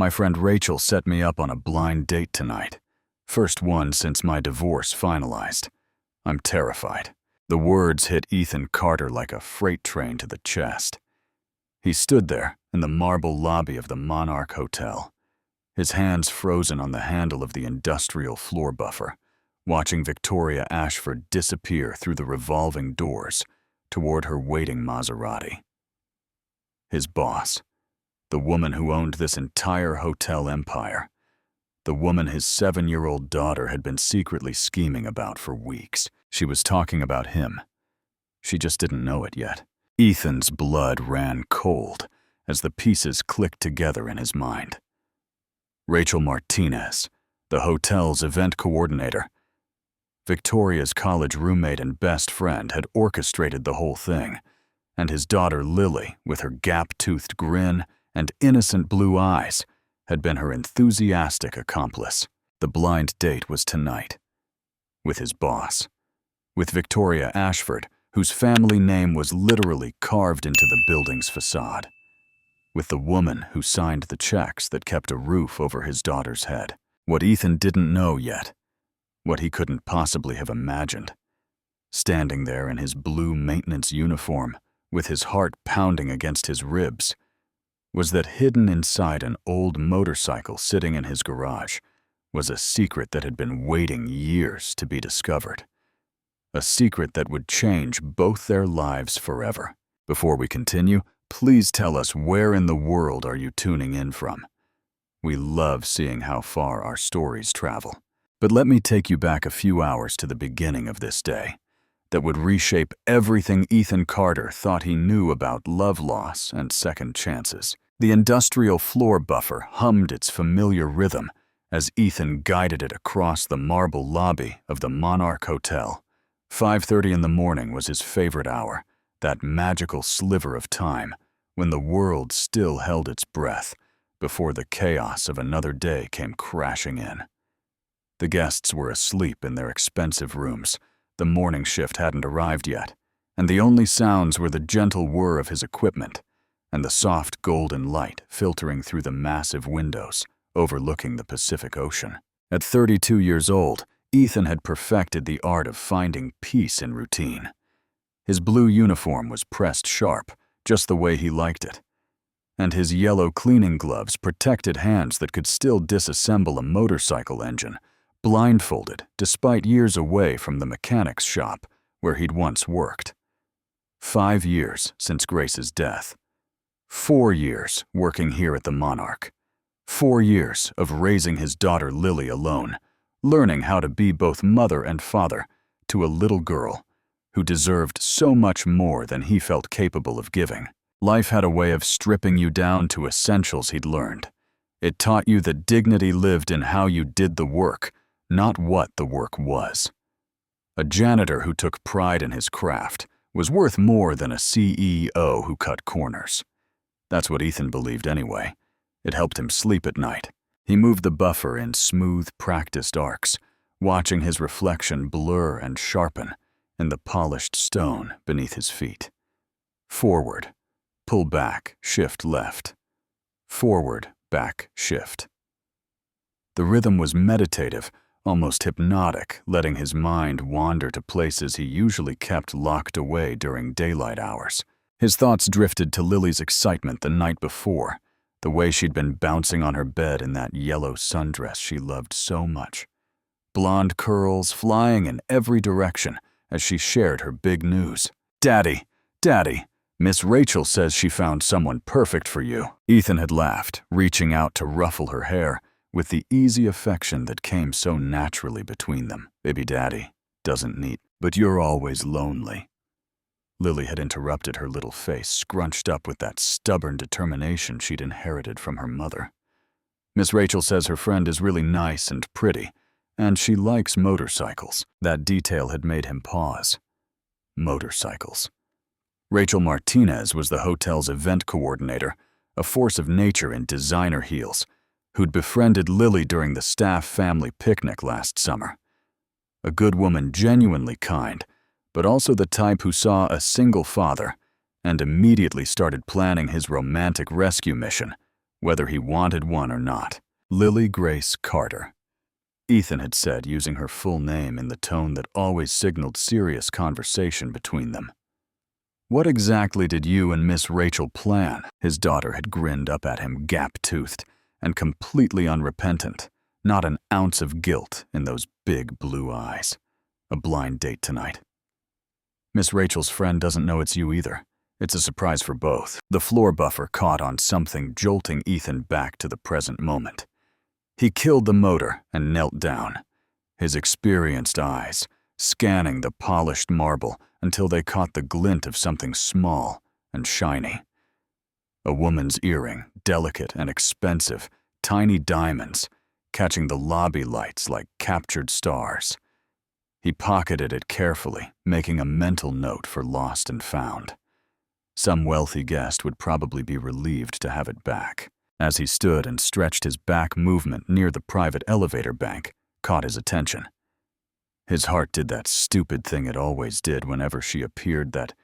My friend Rachel set me up on a blind date tonight. First one since my divorce finalized. I'm terrified. The words hit Ethan Carter like a freight train to the chest. He stood there in the marble lobby of the Monarch Hotel, his hands frozen on the handle of the industrial floor buffer, watching Victoria Ashford disappear through the revolving doors toward her waiting Maserati. His boss, the woman who owned this entire hotel empire, the woman his 7-year-old daughter had been secretly scheming about for weeks. She was talking about him. She just didn't know it yet. Ethan's blood ran cold as the pieces clicked together in his mind. Rachel Martinez, the hotel's event coordinator, Victoria's college roommate and best friend, had orchestrated the whole thing, and his daughter Lily, with her gap-toothed grin and innocent blue eyes, had been her enthusiastic accomplice. The blind date was tonight, with his boss, with Victoria Ashford, whose family name was literally carved into the building's facade, with the woman who signed the checks that kept a roof over his daughter's head. What Ethan didn't know yet, what he couldn't possibly have imagined, standing there in his blue maintenance uniform, with his heart pounding against his ribs, was that hidden inside an old motorcycle sitting in his garage was a secret that had been waiting years to be discovered. A secret that would change both their lives forever. Before we continue, please tell us where in the world are you tuning in from. We love seeing how far our stories travel. But let me take you back a few hours to the beginning of this day that would reshape everything Ethan Carter thought he knew about love loss and second chances. The industrial floor buffer hummed its familiar rhythm as Ethan guided it across the marble lobby of the Monarch Hotel. 5:30 in the morning was his favorite hour, that magical sliver of time when the world still held its breath before the chaos of another day came crashing in. The guests were asleep in their expensive rooms. The morning shift hadn't arrived yet, and the only sounds were the gentle whir of his equipment and the soft golden light filtering through the massive windows overlooking the Pacific Ocean. At 32 years old, Ethan had perfected the art of finding peace in routine. His blue uniform was pressed sharp, just the way he liked it, and his yellow cleaning gloves protected hands that could still disassemble a motorcycle engine, blindfolded despite years away from the mechanic's shop where he'd once worked. 5 years since Grace's death. 4 years working here at the Monarch. 4 years of raising his daughter Lily alone, learning how to be both mother and father to a little girl who deserved so much more than he felt capable of giving. Life had a way of stripping you down to essentials he'd learned. It taught you that dignity lived in how you did the work, not what the work was. A janitor who took pride in his craft was worth more than a CEO who cut corners. That's what Ethan believed anyway. It helped him sleep at night. He moved the buffer in smooth, practiced arcs, watching his reflection blur and sharpen in the polished stone beneath his feet. Forward, pull back, shift left. Forward, back, shift. The rhythm was meditative, almost hypnotic, letting his mind wander to places he usually kept locked away during daylight hours. His thoughts drifted to Lily's excitement the night before, the way she'd been bouncing on her bed in that yellow sundress she loved so much. Blonde curls flying in every direction as she shared her big news. "Daddy, Daddy, Miss Rachel says she found someone perfect for you." Ethan had laughed, reaching out to ruffle her hair with the easy affection that came so naturally between them. "Baby Daddy doesn't need, but you're always lonely." Lily had interrupted, her little face scrunched up with that stubborn determination she'd inherited from her mother. "Miss Rachel says her friend is really nice and pretty, and she likes motorcycles." That detail had made him pause. Motorcycles. Rachel Martinez was the hotel's event coordinator, a force of nature in designer heels, who'd befriended Lily during the staff family picnic last summer. A good woman, genuinely kind, but also the type who saw a single father and immediately started planning his romantic rescue mission whether he wanted one or not. Lily Grace Carter, Ethan had said, using her full name in the tone that always signaled serious conversation between them. What exactly did you and Miss Rachel plan? His daughter had grinned up at him, gap-toothed and completely unrepentant, not an ounce of guilt in those big blue eyes. A blind date tonight. Miss Rachel's friend doesn't know it's you either. It's a surprise for both. The floor buffer caught on something, jolting Ethan back to the present moment. He killed the motor and knelt down, his experienced eyes scanning the polished marble until they caught the glint of something small and shiny. A woman's earring, delicate and expensive, tiny diamonds, catching the lobby lights like captured stars. He pocketed it carefully, making a mental note for lost and found. Some wealthy guest would probably be relieved to have it back. As he stood and stretched, his back movement near the private elevator bank caught his attention. His heart did that stupid thing it always did whenever she appeared, that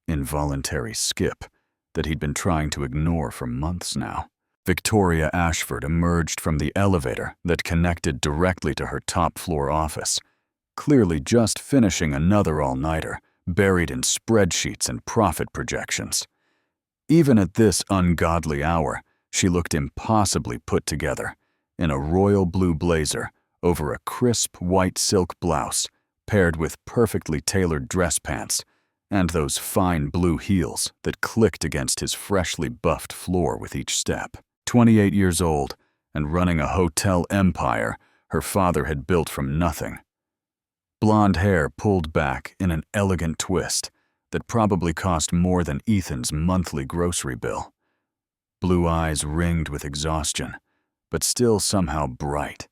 involuntary skip that he'd been trying to ignore for months now. Victoria Ashford emerged from the elevator that connected directly to her top-floor office, clearly just finishing another all-nighter, buried in spreadsheets and profit projections. Even at this ungodly hour, she looked impossibly put together, in a royal blue blazer over a crisp white silk blouse paired with perfectly tailored dress pants and those fine blue heels that clicked against his freshly buffed floor with each step. 28 years old and running a hotel empire her father had built from nothing. Blonde hair pulled back in an elegant twist that probably cost more than Ethan's monthly grocery bill. Blue eyes ringed with exhaustion, but still somehow bright,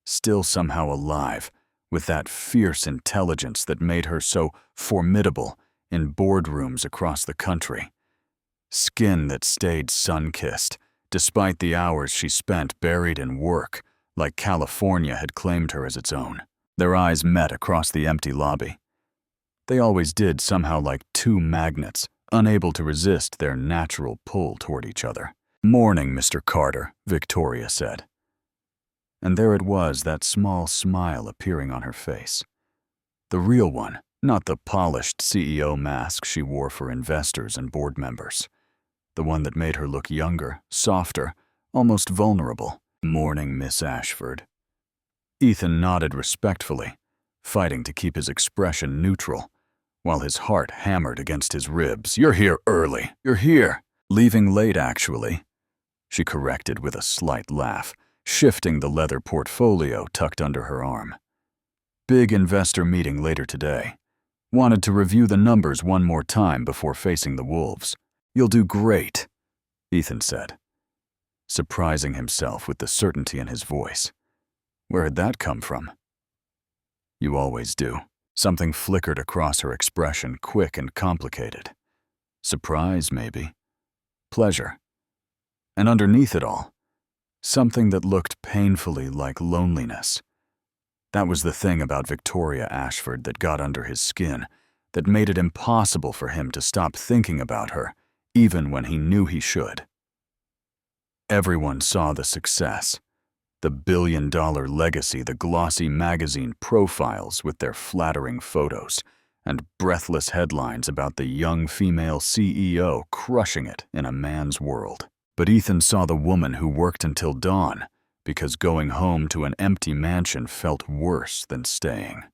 still somehow alive, with that fierce intelligence that made her so formidable in boardrooms across the country. Skin that stayed sun-kissed, despite the hours she spent buried in work, like California had claimed her as its own. Their eyes met across the empty lobby. They always did, somehow like two magnets, unable to resist their natural pull toward each other. "Morning, Mr. Carter," Victoria said. And there it was, that small smile appearing on her face. The real one, not the polished CEO mask she wore for investors and board members. The one that made her look younger, softer, almost vulnerable. "Morning, Miss Ashford." Ethan nodded respectfully, fighting to keep his expression neutral, while his heart hammered against his ribs. "You're here early. You're here." "Leaving late, actually," she corrected with a slight laugh, shifting the leather portfolio tucked under her arm. "Big investor meeting later today. Wanted to review the numbers one more time before facing the wolves." "You'll do great," Ethan said, surprising himself with the certainty in his voice. Where had that come from? "You always do." Something flickered across her expression, quick and complicated. Surprise, maybe. Pleasure. And underneath it all, something that looked painfully like loneliness. That was the thing about Victoria Ashford that got under his skin, that made it impossible for him to stop thinking about her, even when he knew he should. Everyone saw the success. The billion-dollar legacy, the glossy magazine profiles with their flattering photos, and breathless headlines about the young female CEO crushing it in a man's world. But Ethan saw the woman who worked until dawn because going home to an empty mansion felt worse than staying,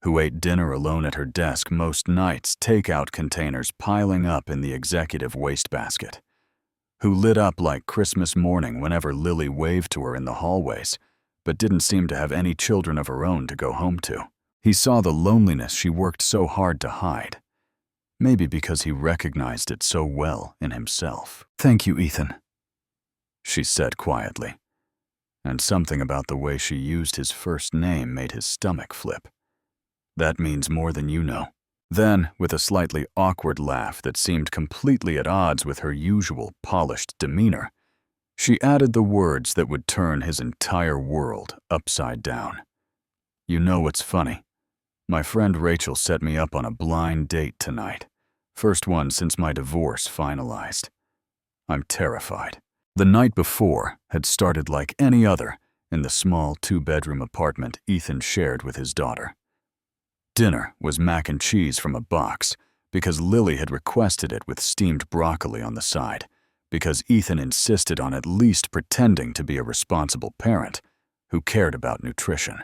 who ate dinner alone at her desk most nights, takeout containers piling up in the executive wastebasket, who lit up like Christmas morning whenever Lily waved to her in the hallways, but didn't seem to have any children of her own to go home to. He saw the loneliness she worked so hard to hide, maybe because he recognized it so well in himself. "Thank you, Ethan," she said quietly, and something about the way she used his first name made his stomach flip. "That means more than you know." Then, with a slightly awkward laugh that seemed completely at odds with her usual polished demeanor, she added the words that would turn his entire world upside down. "You know what's funny? My friend Rachel set me up on a blind date tonight. First one since my divorce finalized. I'm terrified." The night before had started like any other in the small two-bedroom apartment Ethan shared with his daughter. Dinner was mac and cheese from a box because Lily had requested it with steamed broccoli on the side, because Ethan insisted on at least pretending to be a responsible parent who cared about nutrition.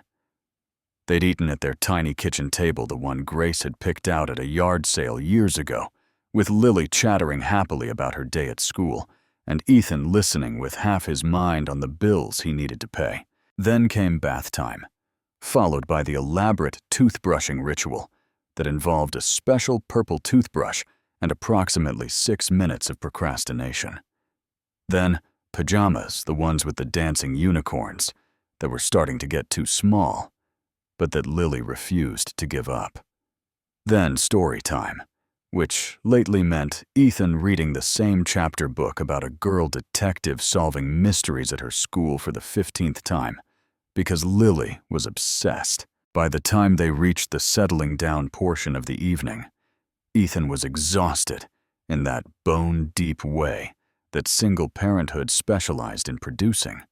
They'd eaten at their tiny kitchen table, the one Grace had picked out at a yard sale years ago, with Lily chattering happily about her day at school, and Ethan listening with half his mind on the bills he needed to pay. Then came bath time, followed by the elaborate toothbrushing ritual that involved a special purple toothbrush and approximately 6 minutes of procrastination. Then pajamas, the ones with the dancing unicorns, that were starting to get too small, but that Lily refused to give up. Then story time, which lately meant Ethan reading the same chapter book about a girl detective solving mysteries at her school for the 15th time, because Lily was obsessed. By the time they reached the settling down portion of the evening, Ethan was exhausted in that bone-deep way that single parenthood specialized in producing.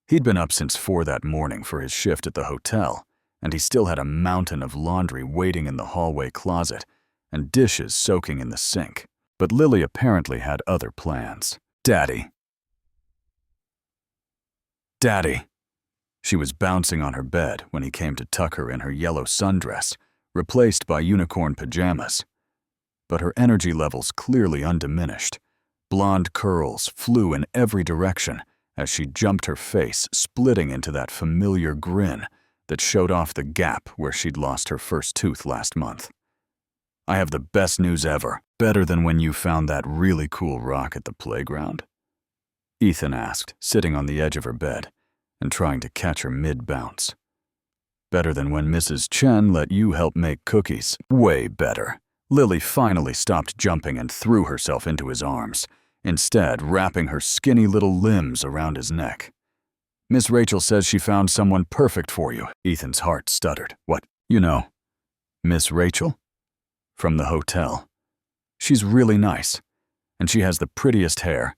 He'd been up since 4 that morning for his shift at the hotel, and he still had a mountain of laundry waiting in the hallway closet and dishes soaking in the sink. But Lily apparently had other plans. Daddy. Daddy. She was bouncing on her bed when he came to tuck her in her yellow sundress, replaced by unicorn pajamas. But her energy levels clearly undiminished. Blonde curls flew in every direction as she jumped, her face splitting into that familiar grin that showed off the gap where she'd lost her first tooth last month. I have the best news ever. Better than when you found that really cool rock at the playground? Ethan asked, sitting on the edge of her bed and trying to catch her mid-bounce. Better than when Mrs. Chen let you help make cookies? Way better. Lily finally stopped jumping and threw herself into his arms, instead wrapping her skinny little limbs around his neck. Miss Rachel says she found someone perfect for you. Ethan's heart stuttered. What? You know, Miss Rachel? From the hotel. She's really nice, and she has the prettiest hair,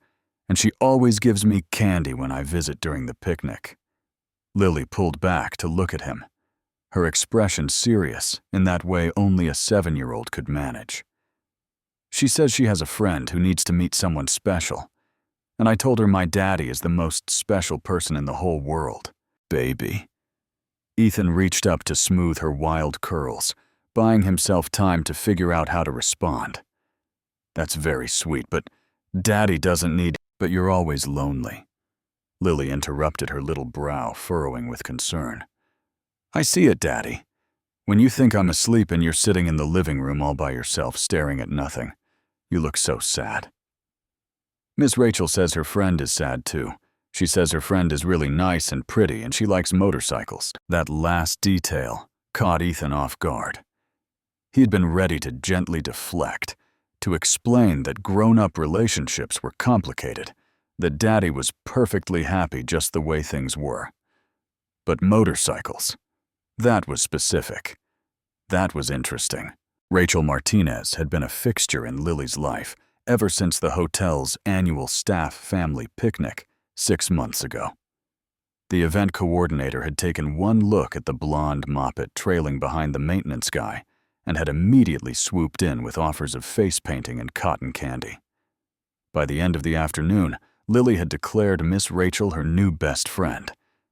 and she always gives me candy when I visit during the picnic. Lily pulled back to look at him, her expression serious in that way only a 7-year-old could manage. She says she has a friend who needs to meet someone special, and I told her my daddy is the most special person in the whole world. Baby. Ethan reached up to smooth her wild curls, buying himself time to figure out how to respond. That's very sweet, but Daddy doesn't need— But you're always lonely. Lily interrupted, her little brow furrowing with concern. I see it, Daddy. When you think I'm asleep and you're sitting in the living room all by yourself staring at nothing, you look so sad. Miss Rachel says her friend is sad too. She says her friend is really nice and pretty and she likes motorcycles. That last detail caught Ethan off guard. He'd been ready to gently deflect, to explain that grown-up relationships were complicated, that Daddy was perfectly happy just the way things were. But motorcycles, that was specific. That was interesting. Rachel Martinez had been a fixture in Lily's life ever since the hotel's annual staff family picnic 6 months ago. The event coordinator had taken one look at the blonde moppet trailing behind the maintenance guy and had immediately swooped in with offers of face painting and cotton candy. By the end of the afternoon, Lily had declared Miss Rachel her new best friend,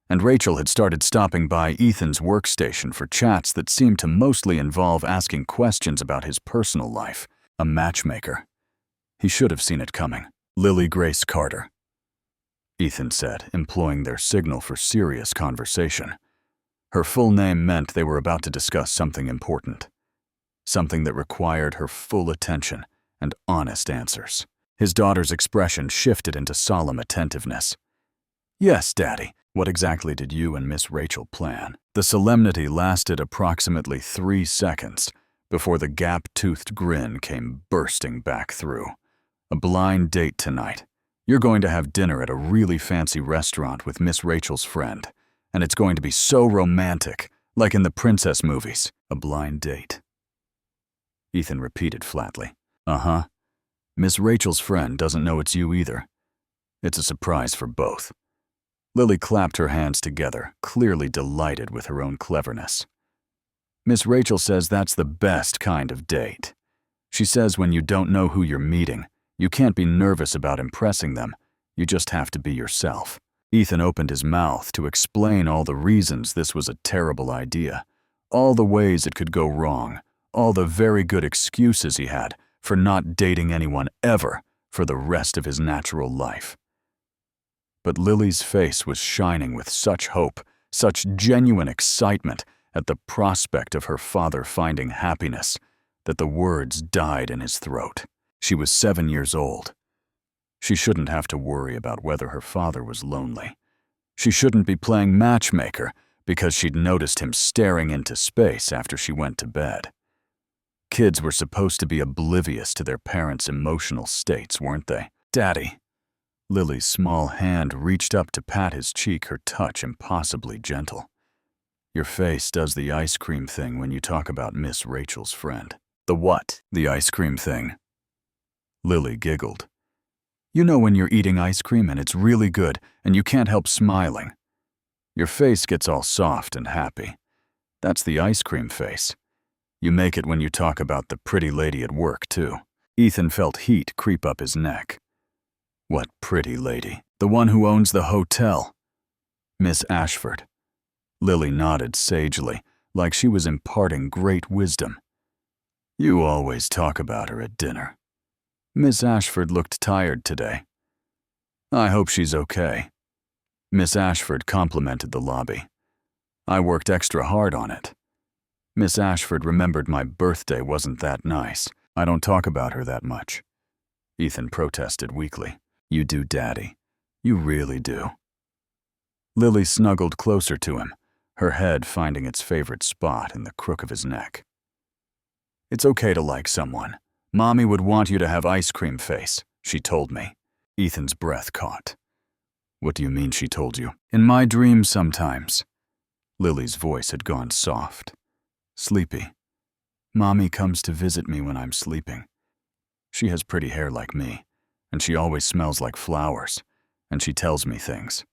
and Rachel had started stopping by Ethan's workstation for chats that seemed to mostly involve asking questions about his personal life. A matchmaker. He should have seen it coming. Lily Grace Carter, Ethan said, employing their signal for serious conversation. Her full name meant they were about to discuss something important. Something that required her full attention and honest answers. His daughter's expression shifted into solemn attentiveness. Yes, Daddy. What exactly did you and Miss Rachel plan? The solemnity lasted approximately 3 seconds before the gap-toothed grin came bursting back through. A blind date tonight. You're going to have dinner at a really fancy restaurant with Miss Rachel's friend, and it's going to be so romantic, like in the princess movies. A blind date. Ethan repeated flatly. Uh-huh. Miss Rachel's friend doesn't know it's you either. It's a surprise for both. Lily clapped her hands together, clearly delighted with her own cleverness. Miss Rachel says that's the best kind of date. She says when you don't know who you're meeting, you can't be nervous about impressing them. You just have to be yourself. Ethan opened his mouth to explain all the reasons this was a terrible idea, all the ways it could go wrong, all the very good excuses he had for not dating anyone ever for the rest of his natural life. But Lily's face was shining with such hope, such genuine excitement at the prospect of her father finding happiness, that the words died in his throat. She was 7 years old. She shouldn't have to worry about whether her father was lonely. She shouldn't be playing matchmaker because she'd noticed him staring into space after she went to bed. Kids were supposed to be oblivious to their parents' emotional states, weren't they? "Daddy." Lily's small hand reached up to pat his cheek, her touch impossibly gentle. "Your face does the ice cream thing when you talk about Miss Rachel's friend." "The what?" "The ice cream thing." Lily giggled. "You know when you're eating ice cream and it's really good and you can't help smiling. Your face gets all soft and happy. That's the ice cream face. You make it when you talk about the pretty lady at work, too." Ethan felt heat creep up his neck. "What pretty lady?" "The one who owns the hotel. Miss Ashford." Lily nodded sagely, like she was imparting great wisdom. "You always talk about her at dinner. Miss Ashford looked tired today. I hope she's okay." Miss Ashford complimented the lobby. "I worked extra hard on it. Miss Ashford remembered my birthday wasn't that nice. I don't talk about her that much." Ethan protested weakly. "You do, Daddy. You really do." Lily snuggled closer to him, her head finding its favorite spot in the crook of his neck. "It's okay to like someone. Mommy would want you to have ice cream face, she told me." Ethan's breath caught. "What do you mean she told you?" "In my dreams sometimes." Lily's voice had gone soft. "Sleepy. Mommy comes to visit me when I'm sleeping. She has pretty hair like me, and she always smells like flowers, and she tells me things.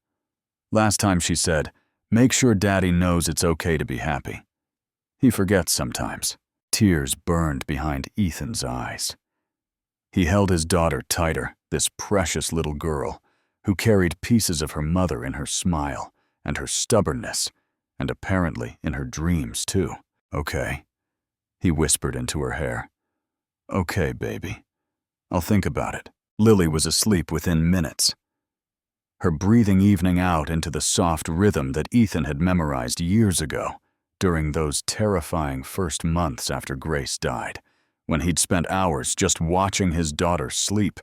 Last time she said, 'Make sure Daddy knows it's okay to be happy.' He forgets sometimes." Tears burned behind Ethan's eyes. He held his daughter tighter, this precious little girl, who carried pieces of her mother in her smile and her stubbornness, and apparently in her dreams, too. "Okay," he whispered into her hair. "Okay, baby. I'll think about it." Lily was asleep within minutes, her breathing evening out into the soft rhythm that Ethan had memorized years ago, during those terrifying first months after Grace died, when he'd spent hours just watching his daughter sleep,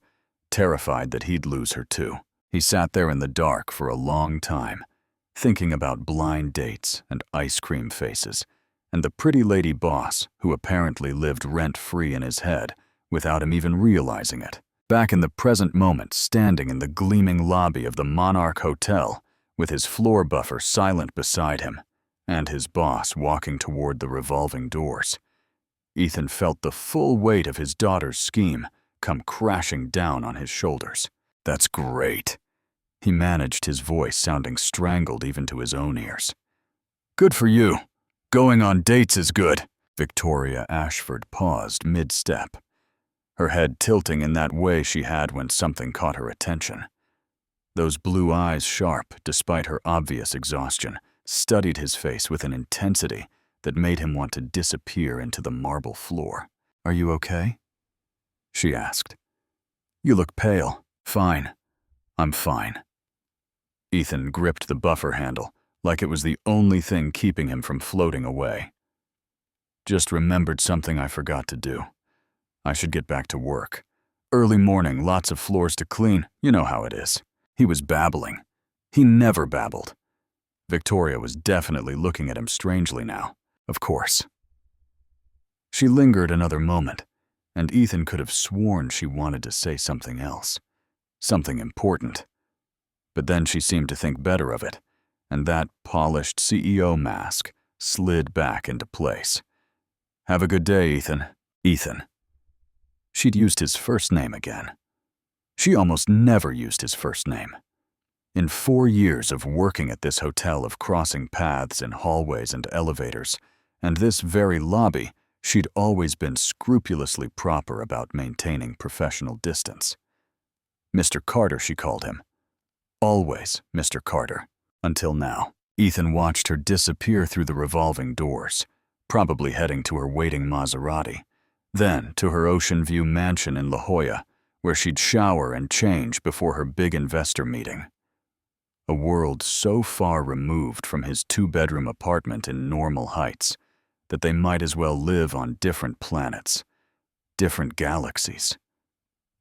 terrified that he'd lose her too. He sat there in the dark for a long time, thinking about blind dates and ice cream faces, and the pretty lady boss who apparently lived rent-free in his head without him even realizing it. Back in the present moment, standing in the gleaming lobby of the Monarch Hotel, with his floor buffer silent beside him, and his boss walking toward the revolving doors, Ethan felt the full weight of his daughter's scheme come crashing down on his shoulders. "That's great." He managed, his voice sounding strangled even to his own ears. "Good for you. Going on dates is good." Victoria Ashford paused mid-step, her head tilting in that way she had when something caught her attention. Those blue eyes, sharp despite her obvious exhaustion, studied his face with an intensity that made him want to disappear into the marble floor. "Are you okay?" she asked. "You look pale." "Fine. I'm fine." Ethan gripped the buffer handle like it was the only thing keeping him from floating away. "Just remembered something I forgot to do. I should get back to work. Early morning, lots of floors to clean, you know how it is." He was babbling. He never babbled. Victoria was definitely looking at him strangely now. Of course. She lingered another moment, and Ethan could have sworn she wanted to say something else. Something important. But then she seemed to think better of it, and that polished CEO mask slid back into place. "Have a good day, Ethan." Ethan. She'd used his first name again. She almost never used his first name. In 4 years of working at this hotel, of crossing paths in hallways and elevators, and this very lobby, she'd always been scrupulously proper about maintaining professional distance. Mr. Carter, she called him. Always Mr. Carter. Until now. Ethan watched her disappear through the revolving doors, probably heading to her waiting Maserati, then to her ocean view mansion in La Jolla, where she'd shower and change before her big investor meeting. A world so far removed from his 2-bedroom apartment in Normal Heights that they might as well live on different planets, different galaxies,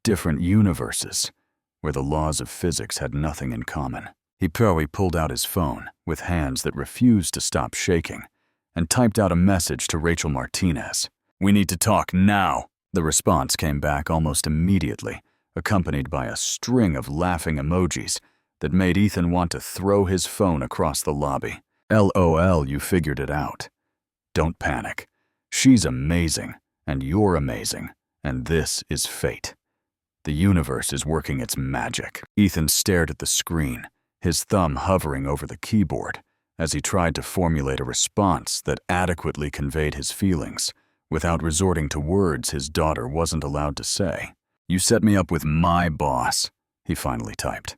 different universes, where the laws of physics had nothing in common. He probably pulled out his phone with hands that refused to stop shaking and typed out a message to Rachel Martinez. "We need to talk now." The response came back almost immediately, accompanied by a string of laughing emojis that made Ethan want to throw his phone across the lobby. LOL, you figured it out. Don't panic. She's amazing, and you're amazing, and this is fate. The universe is working its magic. Ethan stared at the screen, his thumb hovering over the keyboard, as he tried to formulate a response that adequately conveyed his feelings, without resorting to words his daughter wasn't allowed to say. "You set me up with my boss," he finally typed.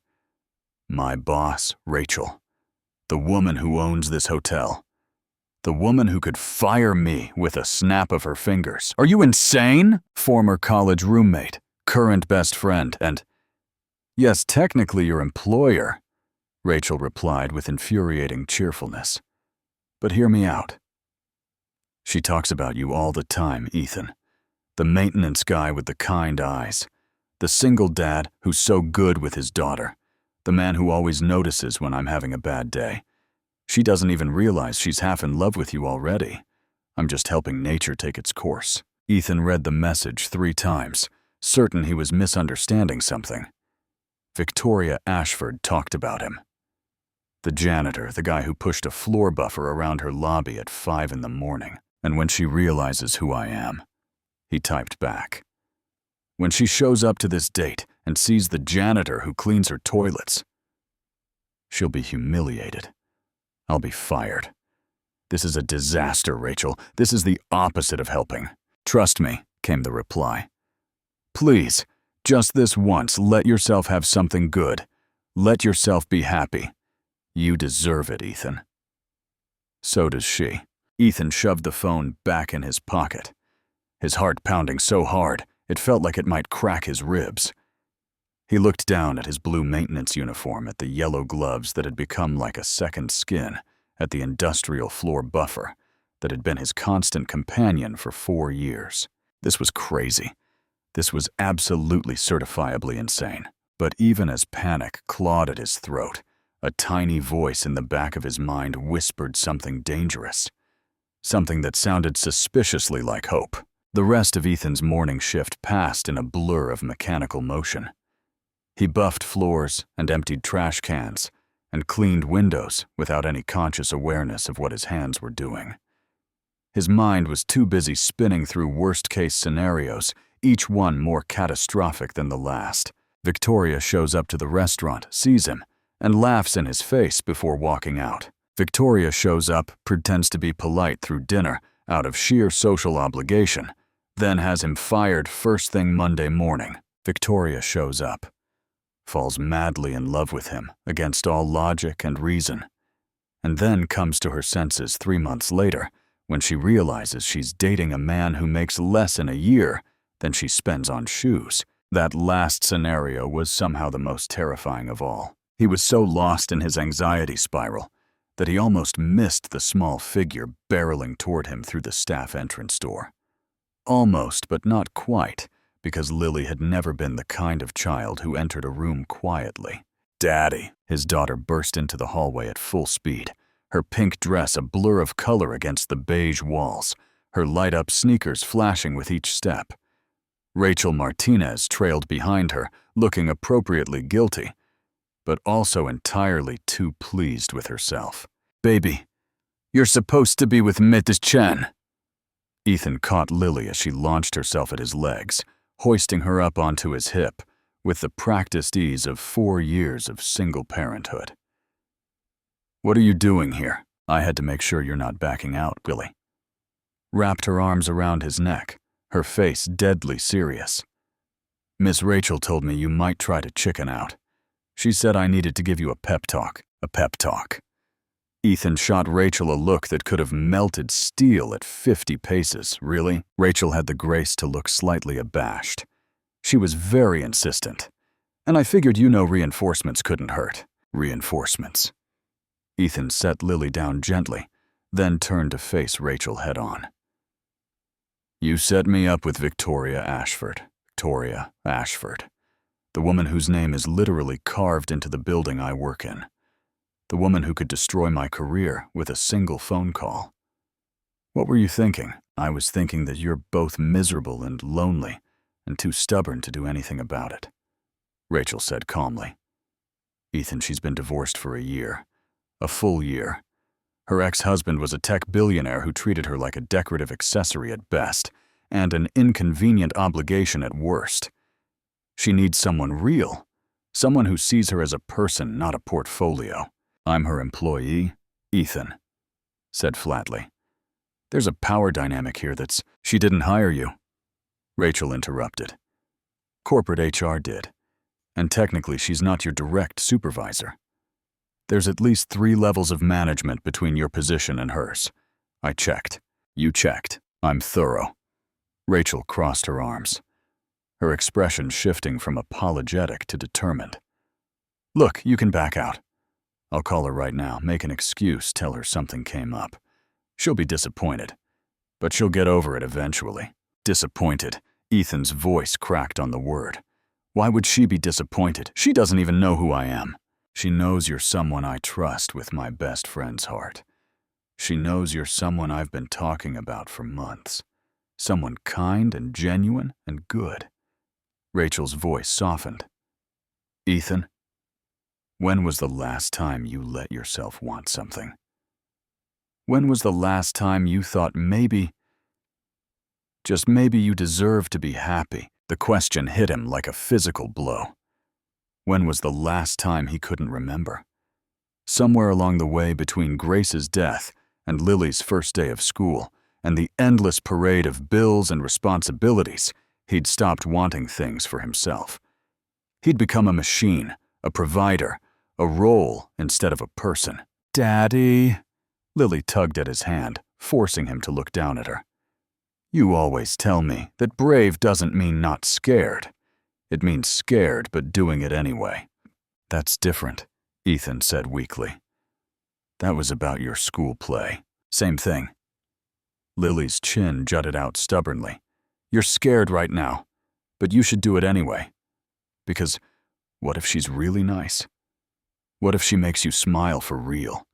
"My boss, Rachel. The woman who owns this hotel. The woman who could fire me with a snap of her fingers. Are you insane? Former college roommate, current best friend, and yes, technically your employer," Rachel replied with infuriating cheerfulness. "But hear me out. She talks about you all the time, Ethan. The maintenance guy with the kind eyes. The single dad who's so good with his daughter. The man who always notices when I'm having a bad day. She doesn't even realize she's half in love with you already. I'm just helping nature take its course." Ethan read the message 3 times, certain he was misunderstanding something. Victoria Ashford talked about him. The janitor, the guy who pushed a floor buffer around her lobby at 5 in the morning. "And when she realizes who I am," he typed back. "When she shows up to this date and sees the janitor who cleans her toilets, she'll be humiliated. I'll be fired. This is a disaster, Rachel. This is the opposite of helping." "Trust me," came the reply. "Please, just this once, let yourself have something good. Let yourself be happy. You deserve it, Ethan." So does she. Ethan shoved the phone back in his pocket, his heart pounding so hard it felt like it might crack his ribs. He looked down at his blue maintenance uniform, at the yellow gloves that had become like a second skin, at the industrial floor buffer that had been his constant companion for 4 years. This was crazy. This was absolutely certifiably insane. But even as panic clawed at his throat, a tiny voice in the back of his mind whispered something dangerous. Something that sounded suspiciously like hope. The rest of Ethan's morning shift passed in a blur of mechanical motion. He buffed floors and emptied trash cans and cleaned windows without any conscious awareness of what his hands were doing. His mind was too busy spinning through worst-case scenarios, each one more catastrophic than the last. Victoria shows up to the restaurant, sees him, and laughs in his face before walking out. Victoria shows up, pretends to be polite through dinner out of sheer social obligation, then has him fired first thing Monday morning. Victoria shows up, falls madly in love with him against all logic and reason, and then comes to her senses 3 months later when she realizes she's dating a man who makes less in a year than she spends on shoes. That last scenario was somehow the most terrifying of all. He was so lost in his anxiety spiral that he almost missed the small figure barreling toward him through the staff entrance door. Almost, but not quite, because Lily had never been the kind of child who entered a room quietly. "Daddy!" His daughter burst into the hallway at full speed, her pink dress a blur of color against the beige walls, her light-up sneakers flashing with each step. Rachel Martinez trailed behind her, looking appropriately guilty, but also entirely too pleased with herself. "Baby, you're supposed to be with Mrs. Chen." Ethan caught Lily as she launched herself at his legs, hoisting her up onto his hip, with the practiced ease of 4 years of single parenthood. "What are you doing here? I had to make sure you're not backing out, Billy." Wrapped her arms around his neck, her face deadly serious. "Miss Rachel told me you might try to chicken out. She said I needed to give you a pep talk." A pep talk. Ethan shot Rachel a look that could have melted steel at 50 paces. "Really?" Rachel had the grace to look slightly abashed. She was very insistent. "And I figured reinforcements couldn't hurt." Reinforcements. Ethan set Lily down gently, then turned to face Rachel head-on. "You set me up with Victoria Ashford. Victoria Ashford. The woman whose name is literally carved into the building I work in. The woman who could destroy my career with a single phone call. What were you thinking?" "I was thinking that you're both miserable and lonely and too stubborn to do anything about it," Rachel said calmly. "Ethan, she's been divorced for a year. A full year. Her ex-husband was a tech billionaire who treated her like a decorative accessory at best and an inconvenient obligation at worst. She needs someone real, someone who sees her as a person, not a portfolio." "I'm her employee," Ethan said flatly. "There's a power dynamic here that's—" "She didn't hire you," Rachel interrupted. "Corporate HR did, and technically she's not your direct supervisor. There's at least 3 levels of management between your position and hers. I checked." "You checked. I'm thorough." Rachel crossed her arms, her expression shifting from apologetic to determined. "Look, you can back out. I'll call her right now, make an excuse, tell her something came up. She'll be disappointed, but she'll get over it eventually." "Disappointed?" Ethan's voice cracked on the word. "Why would she be disappointed? She doesn't even know who I am." "She knows you're someone I trust with my best friend's heart. She knows you're someone I've been talking about for months. Someone kind and genuine and good." Rachel's voice softened. "Ethan, when was the last time you let yourself want something? When was the last time you thought maybe, just maybe, you deserve to be happy?" The question hit him like a physical blow. When was the last time he couldn't remember? Somewhere along the way between Grace's death and Lily's first day of school and the endless parade of bills and responsibilities, he'd stopped wanting things for himself. He'd become a machine, a provider, a role instead of a person. "Daddy," Lily tugged at his hand, forcing him to look down at her. "You always tell me that brave doesn't mean not scared. It means scared but doing it anyway." "That's different," Ethan said weakly. "That was about your school play." "Same thing." Lily's chin jutted out stubbornly. "You're scared right now, but you should do it anyway. Because what if she's really nice? What if she makes you smile for real?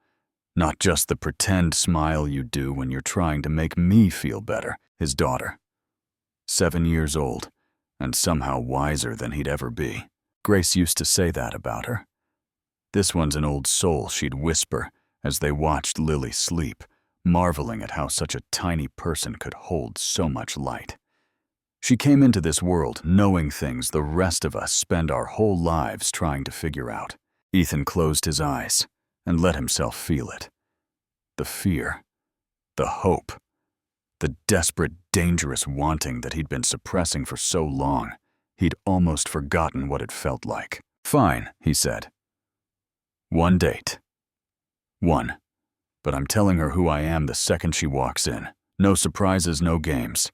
Not just the pretend smile you do when you're trying to make me feel better." His daughter. 7 years old, and somehow wiser than he'd ever be. Grace used to say that about her. "This one's an old soul," she'd whisper as they watched Lily sleep, marveling at how such a tiny person could hold so much light. She came into this world knowing things the rest of us spend our whole lives trying to figure out. Ethan closed his eyes and let himself feel it. The fear, the hope, the desperate, dangerous wanting that he'd been suppressing for so long, he'd almost forgotten what it felt like. "Fine," he said. "One date. One. But I'm telling her who I am the second she walks in. No surprises, no games.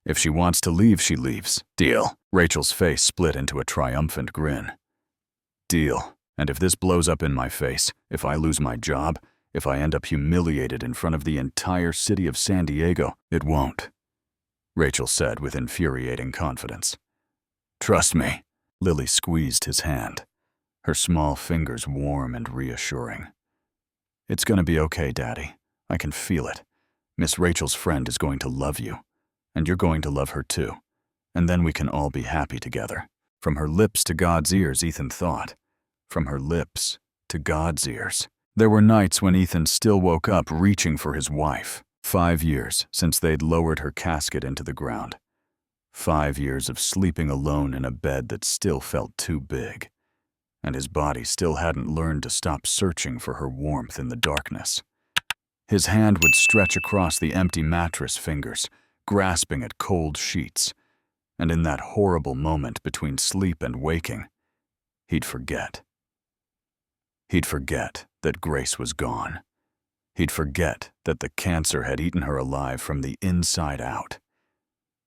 If she wants to leave, she leaves. Deal." Rachel's face split into a triumphant grin. "Deal. And if this blows up in my face, if I lose my job, if I end up humiliated in front of the entire city of San Diego, it won't," Rachel said with infuriating confidence. "Trust me." Lily squeezed his hand, her small fingers warm and reassuring. "It's gonna be okay, Daddy. I can feel it. Miss Rachel's friend is going to love you, and you're going to love her too. And then we can all be happy together." From her lips to God's ears, Ethan thought. From her lips to God's ears. There were nights when Ethan still woke up reaching for his wife. 5 years since they'd lowered her casket into the ground. 5 years of sleeping alone in a bed that still felt too big, and his body still hadn't learned to stop searching for her warmth in the darkness. His hand would stretch across the empty mattress fingers, grasping at cold sheets, and in that horrible moment between sleep and waking, he'd forget. He'd forget that Grace was gone. He'd forget that the cancer had eaten her alive from the inside out.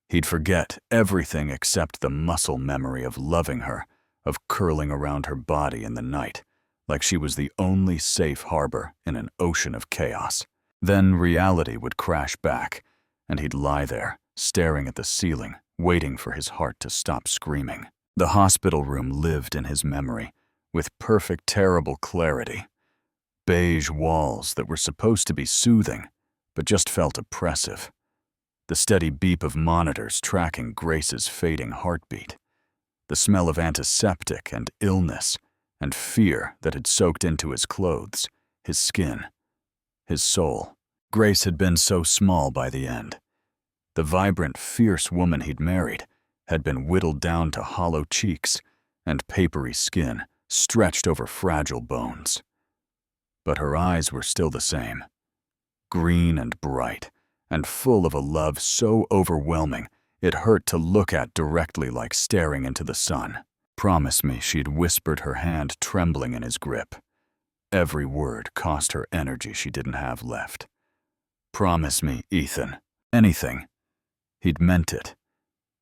He'd forget everything except the muscle memory of loving her, of curling around her body in the night, like she was the only safe harbor in an ocean of chaos. Then reality would crash back, and he'd lie there, staring at the ceiling, waiting for his heart to stop screaming. The hospital room lived in his memory, with perfect, terrible clarity. Beige walls that were supposed to be soothing, but just felt oppressive. The steady beep of monitors tracking Grace's fading heartbeat. The smell of antiseptic and illness and fear that had soaked into his clothes, his skin, his soul. Grace had been so small by the end. The vibrant, fierce woman he'd married had been whittled down to hollow cheeks and papery skin stretched over fragile bones. But her eyes were still the same, green and bright, and full of a love so overwhelming it hurt to look at directly, like staring into the sun. "Promise me," she'd whispered, her hand trembling in his grip. Every word cost her energy she didn't have left. "Promise me, Ethan. Anything." He'd meant it.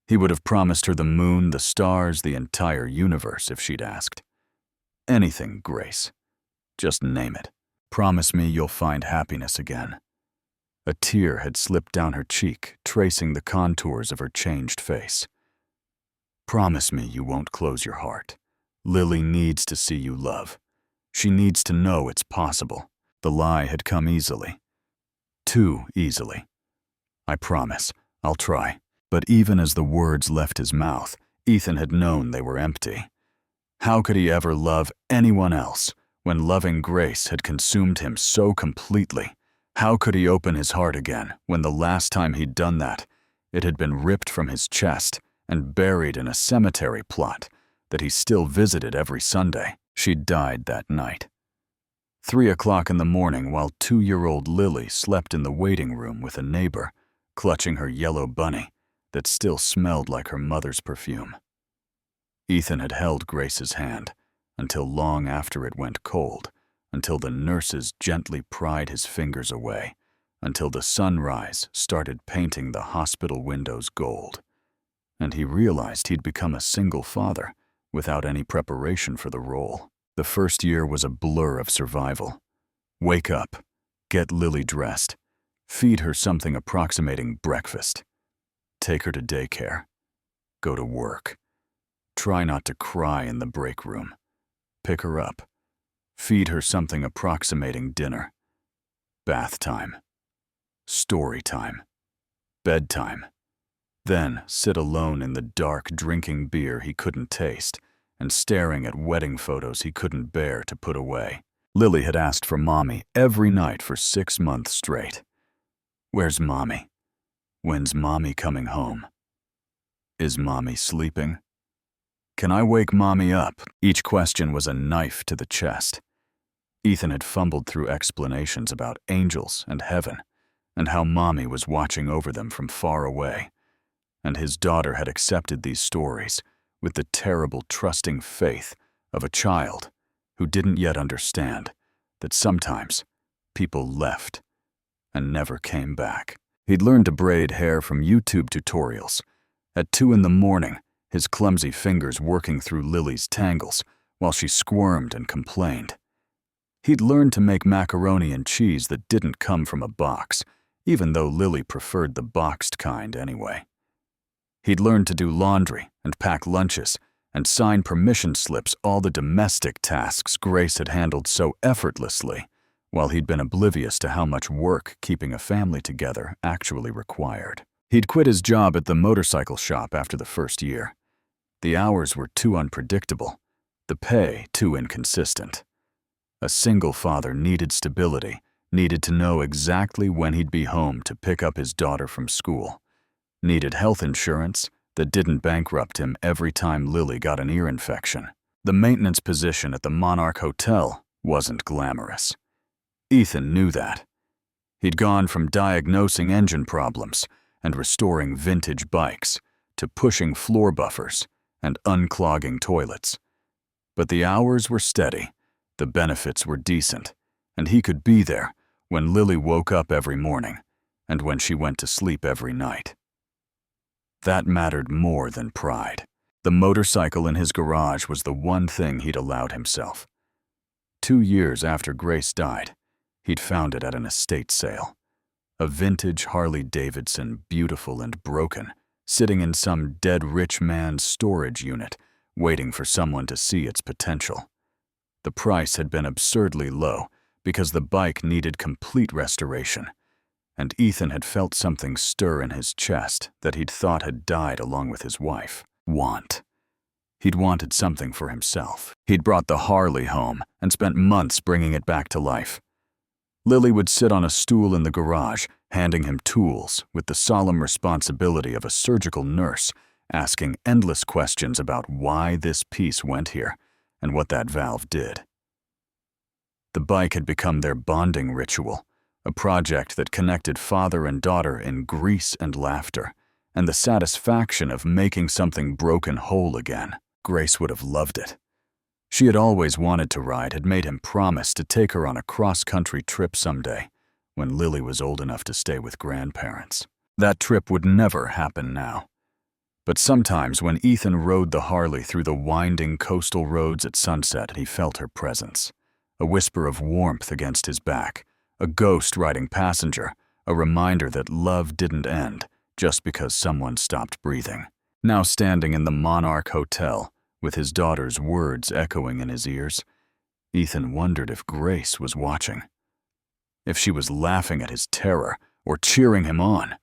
He would have promised her the moon, the stars, the entire universe if she'd asked. "Anything, Grace. Just name it. Promise me you'll find happiness again." A tear had slipped down her cheek, tracing the contours of her changed face. "Promise me you won't close your heart. Lily needs to see you love. She needs to know it's possible." The lie had come easily. Too easily. "I promise. I'll try." But even as the words left his mouth, Ethan had known they were empty. How could he ever love anyone else when loving Grace had consumed him so completely? How could he open his heart again when the last time he'd done that, it had been ripped from his chest and buried in a cemetery plot that he still visited every Sunday? She'd died that night. 3 o'clock in the morning, while 2-year-old Lily slept in the waiting room with a neighbor, clutching her yellow bunny that still smelled like her mother's perfume. Ethan had held Grace's hand until long after it went cold, until the nurses gently pried his fingers away, until the sunrise started painting the hospital windows gold. And he realized he'd become a single father without any preparation for the role. The first year was a blur of survival. Wake up, get Lily dressed, feed her something approximating breakfast, take her to daycare, go to work, try not to cry in the break room, pick her up, feed her something approximating dinner, bath time, story time, bedtime, then sit alone in the dark drinking beer he couldn't taste and staring at wedding photos he couldn't bear to put away. Lily had asked for Mommy every night for 6 months straight. Where's Mommy? When's Mommy coming home? Is Mommy sleeping? Can I wake Mommy up? Each question was a knife to the chest. Ethan had fumbled through explanations about angels and heaven, and how Mommy was watching over them from far away. And his daughter had accepted these stories with the terrible, trusting faith of a child who didn't yet understand that sometimes people left and never came back. He'd learned to braid hair from YouTube tutorials. At 2 in the morning, his clumsy fingers working through Lily's tangles while she squirmed and complained. He'd learned to make macaroni and cheese that didn't come from a box, even though Lily preferred the boxed kind anyway. He'd learned to do laundry and pack lunches and sign permission slips, all the domestic tasks Grace had handled so effortlessly, while he'd been oblivious to how much work keeping a family together actually required. He'd quit his job at the motorcycle shop after the first year. The hours were too unpredictable, the pay too inconsistent. A single father needed stability, needed to know exactly when he'd be home to pick up his daughter from school, needed health insurance that didn't bankrupt him every time Lily got an ear infection. The maintenance position at the Monarch Hotel wasn't glamorous. Ethan knew that. He'd gone from diagnosing engine problems and restoring vintage bikes to pushing floor buffers and unclogging toilets. But the hours were steady, the benefits were decent, and he could be there when Lily woke up every morning and when she went to sleep every night. That mattered more than pride. The motorcycle in his garage was the one thing he'd allowed himself. 2 years after Grace died, he'd found it at an estate sale. A vintage Harley-Davidson, beautiful and broken, sitting in some dead rich man's storage unit, waiting for someone to see its potential. The price had been absurdly low because the bike needed complete restoration, and Ethan had felt something stir in his chest that he'd thought had died along with his wife. Want. He'd wanted something for himself. He'd brought the Harley home and spent months bringing it back to life. Lily would sit on a stool in the garage, handing him tools with the solemn responsibility of a surgical nurse, asking endless questions about why this piece went here and what that valve did. The bike had become their bonding ritual, a project that connected father and daughter in grease and laughter, and the satisfaction of making something broken whole again. Grace would have loved it. She had always wanted to ride, had made him promise to take her on a cross-country trip someday, when Lily was old enough to stay with grandparents. That trip would never happen now. But sometimes when Ethan rode the Harley through the winding coastal roads at sunset, he felt her presence, a whisper of warmth against his back, a ghost riding passenger, a reminder that love didn't end just because someone stopped breathing. Now standing in the Monarch Hotel, with his daughter's words echoing in his ears, Ethan wondered if Grace was watching. If she was laughing at his terror or cheering him on.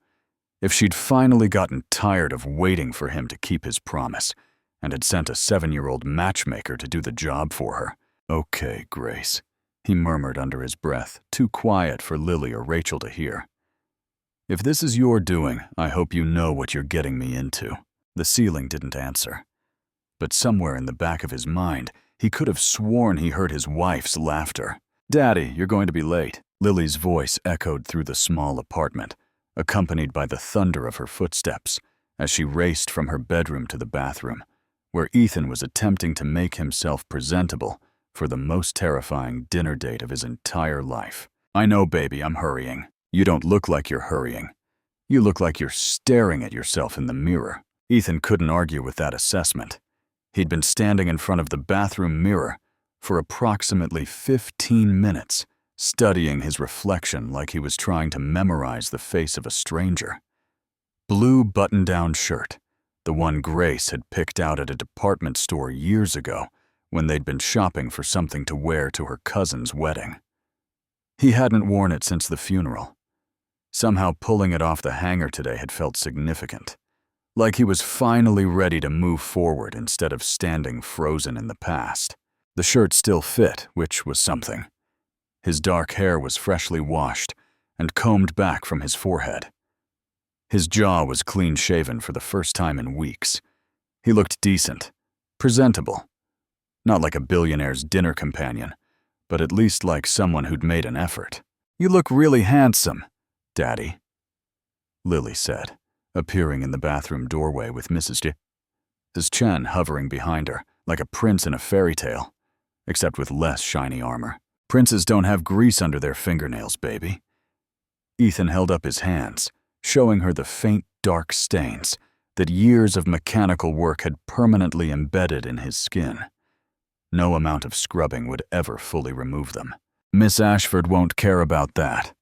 If she'd finally gotten tired of waiting for him to keep his promise and had sent a 7-year-old matchmaker to do the job for her. "Okay, Grace," he murmured under his breath, too quiet for Lily or Rachel to hear. "If this is your doing, I hope you know what you're getting me into." The ceiling didn't answer. But somewhere in the back of his mind, he could have sworn he heard his wife's laughter. "Daddy, you're going to be late." Lily's voice echoed through the small apartment, accompanied by the thunder of her footsteps as she raced from her bedroom to the bathroom, where Ethan was attempting to make himself presentable for the most terrifying dinner date of his entire life. "I know, baby, I'm hurrying." "You don't look like you're hurrying. You look like you're staring at yourself in the mirror." Ethan couldn't argue with that assessment. He'd been standing in front of the bathroom mirror for approximately 15 minutes, studying his reflection like he was trying to memorize the face of a stranger. Blue button-down shirt, the one Grace had picked out at a department store years ago when they'd been shopping for something to wear to her cousin's wedding. He hadn't worn it since the funeral. Somehow pulling it off the hanger today had felt significant, like he was finally ready to move forward instead of standing frozen in the past. The shirt still fit, which was something. His dark hair was freshly washed and combed back from his forehead. His jaw was clean-shaven for the first time in weeks. He looked decent, presentable. Not like a billionaire's dinner companion, but at least like someone who'd made an effort. "You look really handsome, Daddy," Lily said, appearing in the bathroom doorway with Mrs. Chen hovering behind her, like a prince in a fairy tale, except with less shiny armor. "Princes don't have grease under their fingernails, baby." Ethan held up his hands, showing her the faint, dark stains that years of mechanical work had permanently embedded in his skin. No amount of scrubbing would ever fully remove them. "Miss Ashford won't care about that,"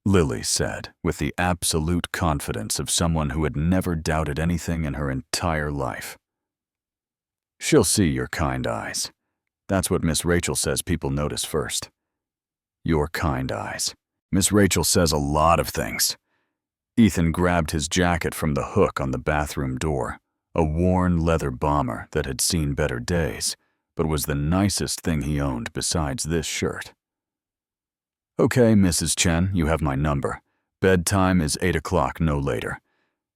Lily said, with the absolute confidence of someone who had never doubted anything in her entire life. "She'll see your kind eyes. That's what Miss Rachel says people notice first. Your kind eyes. Miss Rachel says a lot of things." Ethan grabbed his jacket from the hook on the bathroom door, a worn leather bomber that had seen better days, but was the nicest thing he owned besides this shirt. "Okay, Mrs. Chen, you have my number. Bedtime is 8 o'clock, no later.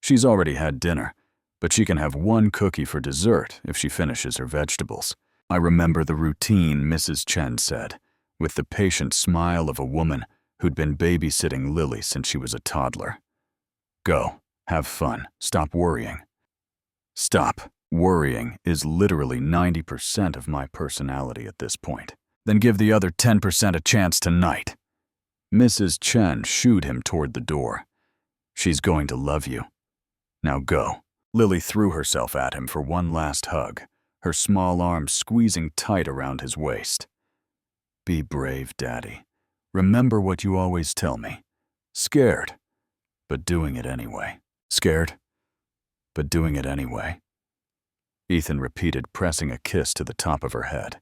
She's already had dinner, but she can have one cookie for dessert if she finishes her vegetables. I remember the routine, Mrs. Chen said, with the patient smile of a woman who'd been babysitting Lily since she was a toddler. Go, have fun, stop worrying. Stop. Worrying is literally 90% of my personality at this point. Then give the other 10% a chance tonight. Mrs. Chen shooed him toward the door. She's going to love you. Now go. Lily threw herself at him for one last hug, her small arms squeezing tight around his waist. Be brave, Daddy. Remember what you always tell me. Scared, but doing it anyway. Scared, but doing it anyway. Ethan repeated, pressing a kiss to the top of her head.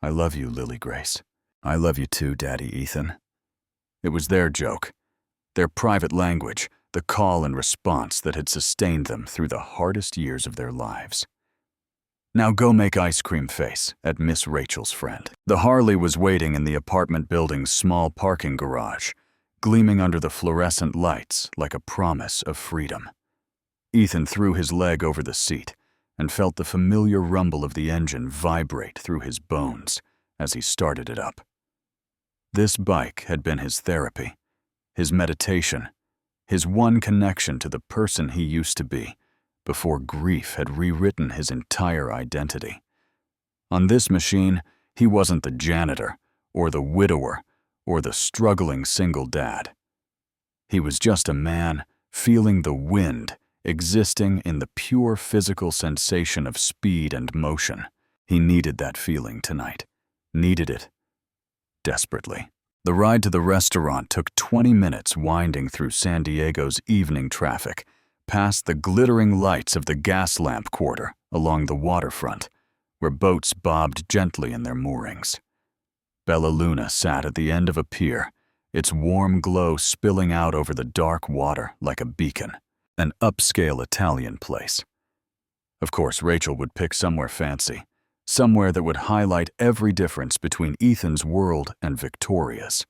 I love you, Lily Grace. I love you too, Daddy Ethan. It was their joke, their private language, the call and response that had sustained them through the hardest years of their lives. Now go make ice cream face at Miss Rachel's friend. The Harley was waiting in the apartment building's small parking garage, gleaming under the fluorescent lights like a promise of freedom. Ethan threw his leg over the seat and felt the familiar rumble of the engine vibrate through his bones as he started it up. This bike had been his therapy, his meditation, his one connection to the person he used to be before grief had rewritten his entire identity. On this machine, he wasn't the janitor or the widower or the struggling single dad. He was just a man feeling the wind, existing in the pure physical sensation of speed and motion. He needed that feeling tonight. Needed it desperately. The ride to the restaurant took 20 minutes winding through San Diego's evening traffic, past the glittering lights of the gas lamp quarter along the waterfront, where boats bobbed gently in their moorings. Bella Luna sat at the end of a pier, its warm glow spilling out over the dark water like a beacon, an upscale Italian place. Of course, Rachel would pick somewhere fancy, somewhere that would highlight every difference between Ethan's world and Victoria's.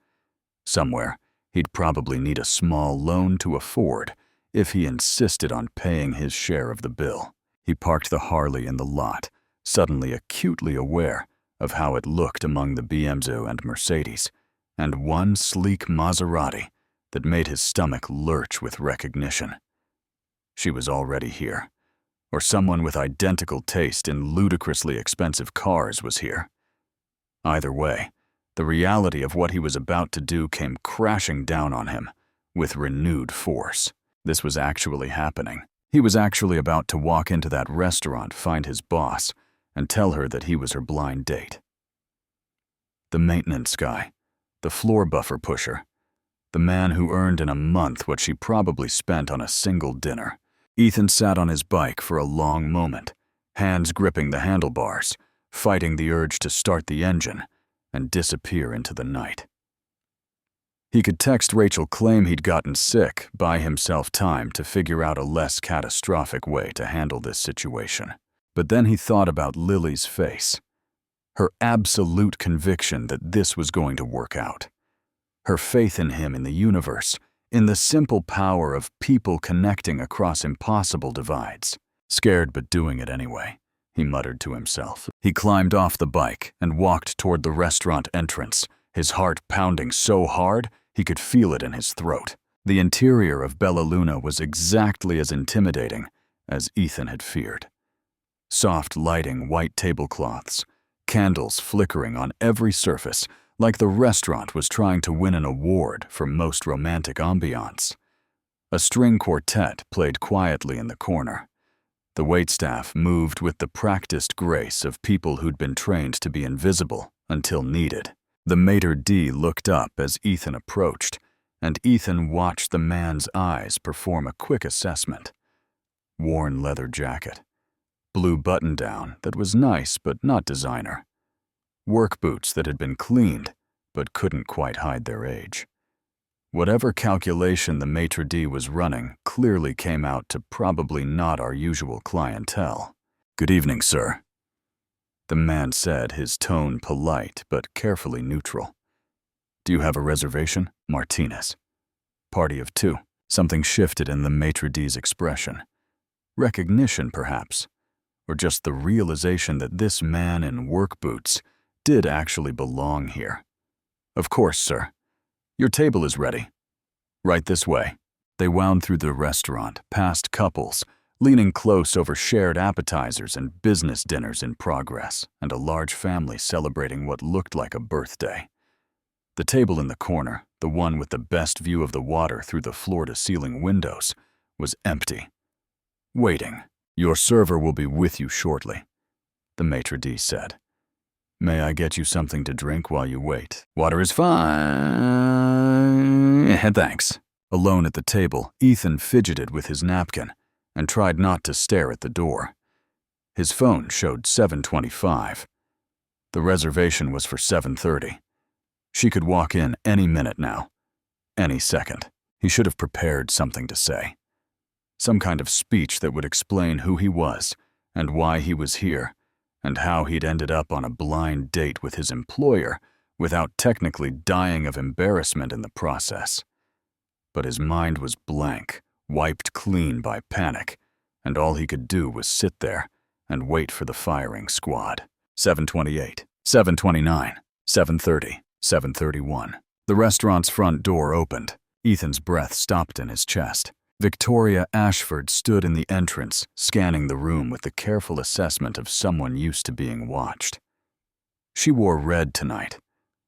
Somewhere he'd probably need a small loan to afford if he insisted on paying his share of the bill. He parked the Harley in the lot, suddenly acutely aware of how it looked among the BMW and Mercedes, and one sleek Maserati that made his stomach lurch with recognition. She was already here. Or someone with identical taste in ludicrously expensive cars was here. Either way, the reality of what he was about to do came crashing down on him with renewed force. This was actually happening. He was actually about to walk into that restaurant, find his boss, and tell her that he was her blind date. The maintenance guy, the floor buffer pusher, the man who earned in a month what she probably spent on a single dinner. Ethan sat on his bike for a long moment, hands gripping the handlebars, fighting the urge to start the engine and disappear into the night. He could text Rachel, claim he'd gotten sick, buy himself time to figure out a less catastrophic way to handle this situation. But then he thought about Lily's face, her absolute conviction that this was going to work out, her faith in him, in the universe, in the simple power of people connecting across impossible divides. Scared but doing it anyway, he muttered to himself. He climbed off the bike and walked toward the restaurant entrance, his heart pounding so hard he could feel it in his throat. The interior of Bella Luna was exactly as intimidating as Ethan had feared. Soft lighting, white tablecloths, candles flickering on every surface, like the restaurant was trying to win an award for most romantic ambiance. A string quartet played quietly in the corner. The waitstaff moved with the practiced grace of people who'd been trained to be invisible until needed. The maitre d' looked up as Ethan approached, and Ethan watched the man's eyes perform a quick assessment. Worn leather jacket, blue button-down that was nice but not designer, work boots that had been cleaned but couldn't quite hide their age. Whatever calculation the maitre d' was running clearly came out to probably not our usual clientele. "Good evening, sir," the man said, his tone polite but carefully neutral. "Do you have a reservation?" "Martinez. Party of two." Something shifted in the maitre d's expression. Recognition, perhaps, or just the realization that this man in work boots did actually belong here. "Of course, sir. Your table is ready. Right this way." They wound through the restaurant, past couples, leaning close over shared appetizers and business dinners in progress, and a large family celebrating what looked like a birthday. The table in the corner, the one with the best view of the water through the floor-to-ceiling windows, was empty. Waiting. "Your server will be with you shortly," the maitre d' said. "May I get you something to drink while you wait?" "Water is fine. Thanks." Alone at the table, Ethan fidgeted with his napkin and tried not to stare at the door. His phone showed 7:25. The reservation was for 7:30. She could walk in any minute now, any second. He should have prepared something to say. Some kind of speech that would explain who he was and why he was here and how he'd ended up on a blind date with his employer without technically dying of embarrassment in the process. But his mind was blank, wiped clean by panic, and all he could do was sit there and wait for the firing squad. 7:28, 7:29, 7:30, 7:31. The restaurant's front door opened. Ethan's breath stopped in his chest. Victoria Ashford stood in the entrance, scanning the room with the careful assessment of someone used to being watched. She wore red tonight,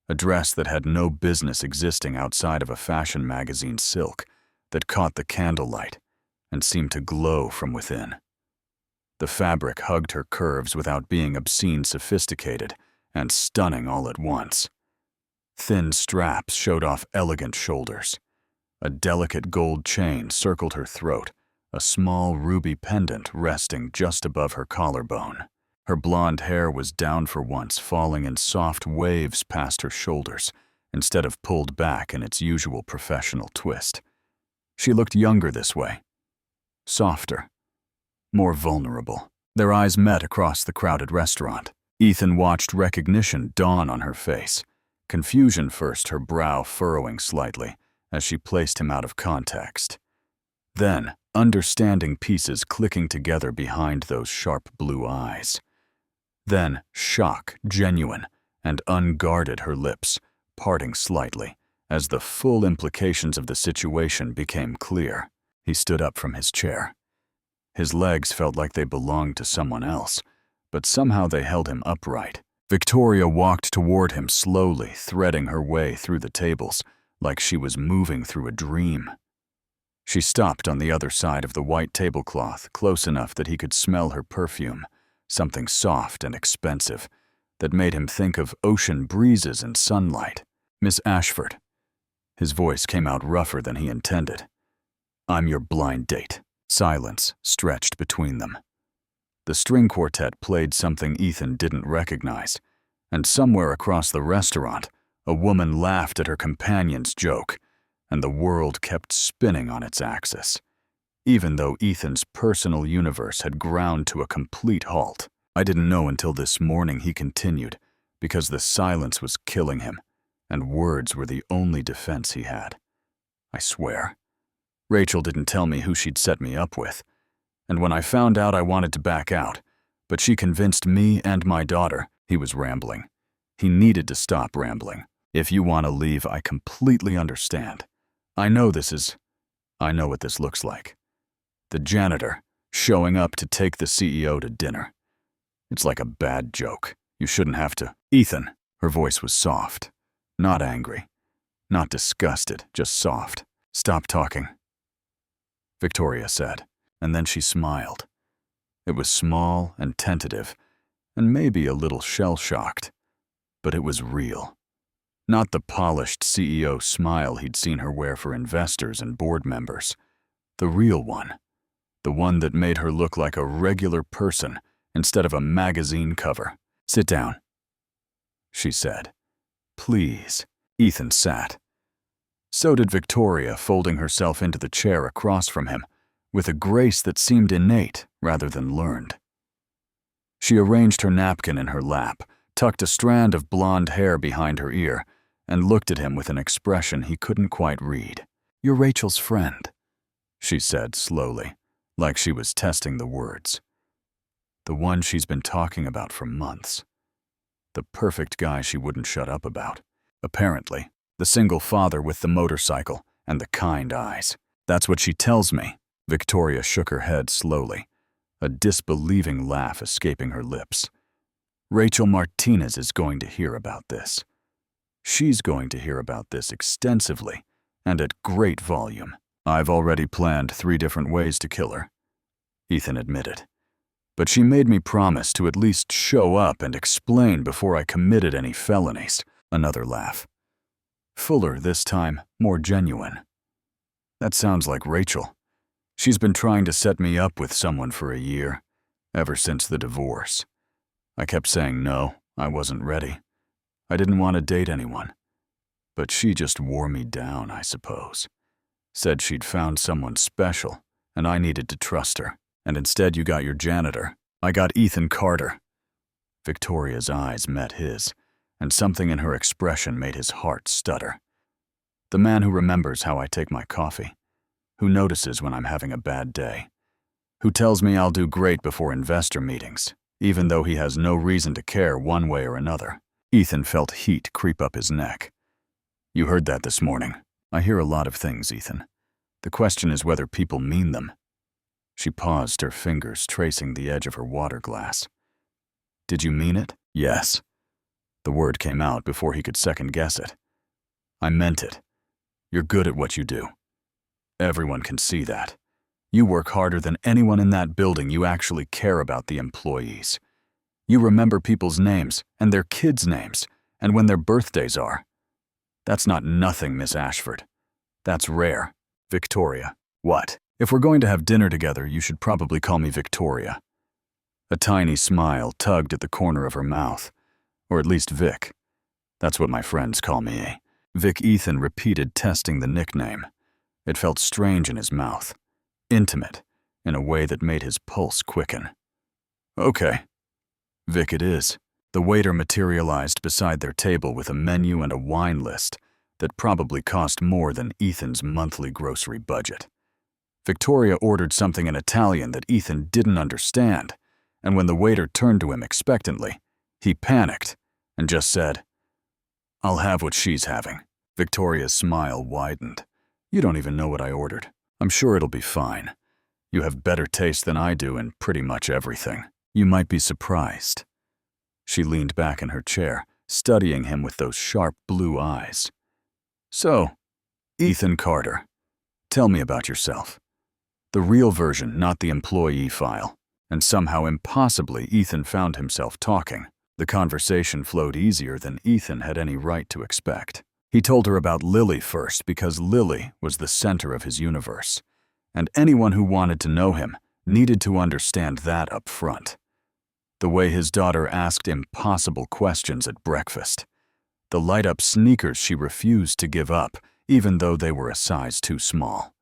a dress that had no business existing outside of a fashion magazine's silk that caught the candlelight and seemed to glow from within. The fabric hugged her curves without being obscene sophisticated and stunning all at once. Thin straps showed off elegant shoulders. A delicate gold chain circled her throat, a small ruby pendant resting just above her collarbone. Her blonde hair was down for once, falling in soft waves past her shoulders, instead of pulled back in its usual professional twist. She looked younger this way. Softer. More vulnerable. Their eyes met across the crowded restaurant. Ethan watched recognition dawn on her face. Confusion first, her brow furrowing slightly as she placed him out of context. Then, understanding pieces clicking together behind those sharp blue eyes. Then, shock, genuine and unguarded, her lips, parting slightly, as the full implications of the situation became clear. He stood up from his chair. His legs felt like they belonged to someone else, but somehow they held him upright. Victoria walked toward him slowly, threading her way through the tables, like she was moving through a dream. She stopped on the other side of the white tablecloth, close enough that he could smell her perfume, something soft and expensive that made him think of ocean breezes and sunlight. "Miss Ashford." His voice came out rougher than he intended. "I'm your blind date." Silence stretched between them. The string quartet played something Ethan didn't recognize, and somewhere across the restaurant, a woman laughed at her companion's joke, and the world kept spinning on its axis, even though Ethan's personal universe had ground to a complete halt. "I didn't know until this morning," he continued, because the silence was killing him, and words were the only defense he had. "I swear. Rachel didn't tell me who she'd set me up with, and when I found out I wanted to back out, but she convinced me and my daughter." He was rambling. He needed to stop rambling. "If you want to leave, I completely understand. I know what this looks like. The janitor showing up to take the CEO to dinner. It's like a bad joke. You shouldn't have to." "Ethan." Her voice was soft. Not angry. Not disgusted, just soft. "Stop talking," Victoria said, and then she smiled. It was small and tentative, and maybe a little shell-shocked, but it was real. Not the polished CEO smile he'd seen her wear for investors and board members. The real one. The one that made her look like a regular person instead of a magazine cover. "Sit down," she said. "Please." Ethan sat. So did Victoria, folding herself into the chair across from him, with a grace that seemed innate rather than learned. She arranged her napkin in her lap, tucked a strand of blonde hair behind her ear, and looked at him with an expression he couldn't quite read. "You're Rachel's friend," she said slowly, like she was testing the words. The one she's been talking about for months. The perfect guy she wouldn't shut up about. Apparently, the single father with the motorcycle and the kind eyes. That's what she tells me. Victoria shook her head slowly, a disbelieving laugh escaping her lips. Rachel Martinez is going to hear about this. She's going to hear about this extensively and at great volume. I've already planned 3 different ways to kill her, Ethan admitted. But she made me promise to at least show up and explain before I committed any felonies. Another laugh. Fuller this time, more genuine. That sounds like Rachel. She's been trying to set me up with someone for a year, ever since the divorce. I kept saying no, I wasn't ready. I didn't want to date anyone. But she just wore me down, I suppose. Said she'd found someone special, and I needed to trust her. And instead you got your janitor. I got Ethan Carter. Victoria's eyes met his, and something in her expression made his heart stutter. The man who remembers how I take my coffee, who notices when I'm having a bad day, who tells me I'll do great before investor meetings, even though he has no reason to care one way or another. Ethan felt heat creep up his neck. You heard that this morning. I hear a lot of things, Ethan. The question is whether people mean them. She paused, her fingers tracing the edge of her water glass. Did you mean it? Yes. The word came out before he could second-guess it. I meant it. You're good at what you do. Everyone can see that. You work harder than anyone in that building. You actually care about the employees. You remember people's names and their kids' names and when their birthdays are. That's not nothing, Miss Ashford. That's rare. Victoria. What? If we're going to have dinner together, you should probably call me Victoria. A tiny smile tugged at the corner of her mouth. Or at least Vic. That's what my friends call me. Vic Ethan repeated, testing the nickname. It felt strange in his mouth. Intimate, in a way that made his pulse quicken. Okay. Vic it is. The waiter materialized beside their table with a menu and a wine list that probably cost more than Ethan's monthly grocery budget. Victoria ordered something in Italian that Ethan didn't understand, and when the waiter turned to him expectantly, he panicked and just said, I'll have what she's having. Victoria's smile widened. You don't even know what I ordered. I'm sure it'll be fine. You have better taste than I do in pretty much everything. You might be surprised. She leaned back in her chair, studying him with those sharp blue eyes. So, Ethan Carter, tell me about yourself. The real version, not the employee file. And somehow impossibly, Ethan found himself talking. The conversation flowed easier than Ethan had any right to expect. He told her about Lily first because Lily was the center of his universe, and anyone who wanted to know him needed to understand that up front. The way his daughter asked impossible questions at breakfast. The light-up sneakers she refused to give up, even though they were a size too small.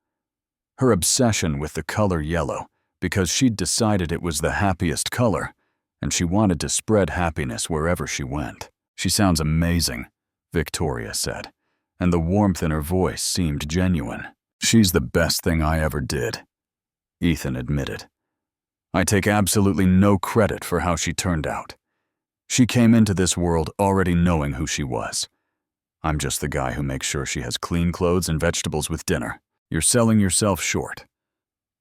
Her obsession with the color yellow, because she'd decided it was the happiest color, and she wanted to spread happiness wherever she went. She sounds amazing, Victoria said, and the warmth in her voice seemed genuine. She's the best thing I ever did, Ethan admitted. I take absolutely no credit for how she turned out. She came into this world already knowing who she was. I'm just the guy who makes sure she has clean clothes and vegetables with dinner. You're selling yourself short.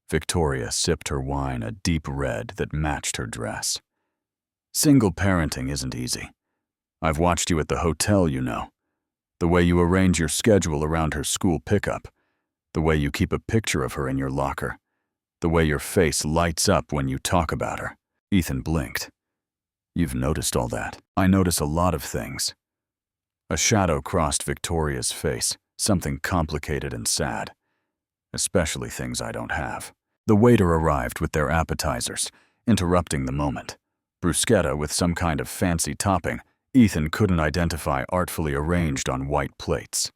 Victoria sipped her wine, a deep red that matched her dress. Single parenting isn't easy. I've watched you at the hotel, you know. The way you arrange your schedule around her school pickup. The way you keep a picture of her in your locker. The way your face lights up when you talk about her. Ethan blinked. You've noticed all that. I notice a lot of things. A shadow crossed Victoria's face, something complicated and sad. Especially things I don't have. The waiter arrived with their appetizers, interrupting the moment. Bruschetta with some kind of fancy topping Ethan couldn't identify, artfully arranged on white plates.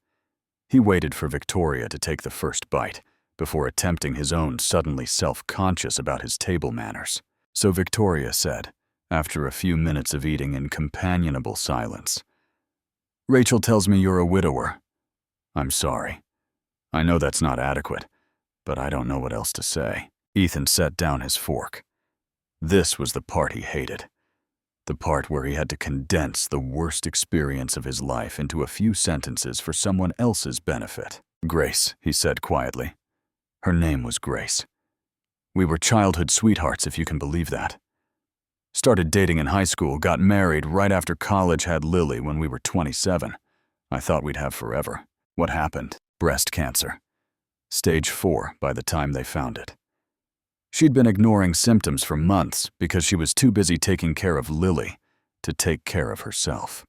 He waited for Victoria to take the first bite before attempting his own, suddenly self-conscious about his table manners. So Victoria said, after a few minutes of eating in companionable silence, Rachel tells me you're a widower. I'm sorry. I know that's not adequate, but I don't know what else to say. Ethan set down his fork. This was the part he hated. The part where he had to condense the worst experience of his life into a few sentences for someone else's benefit. Grace, he said quietly. Her name was Grace. We were childhood sweethearts, if you can believe that. Started dating in high school, got married right after college, had Lily when we were 27. I thought we'd have forever. What happened? Breast cancer. Stage 4 by the time they found it. She'd been ignoring symptoms for months because she was too busy taking care of Lily to take care of herself.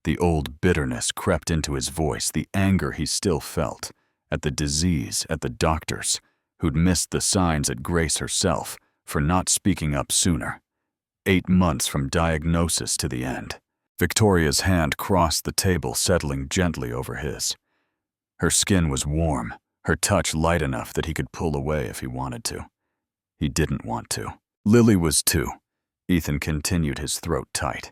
The old bitterness crept into his voice, the anger he still felt, at the disease, at the doctors, who'd missed the signs, at Grace herself for not speaking up sooner. 8 months from diagnosis to the end. Victoria's hand crossed the table, settling gently over his. Her skin was warm, her touch light enough that he could pull away if he wanted to. He didn't want to. Lily was too. Ethan continued, his throat tight.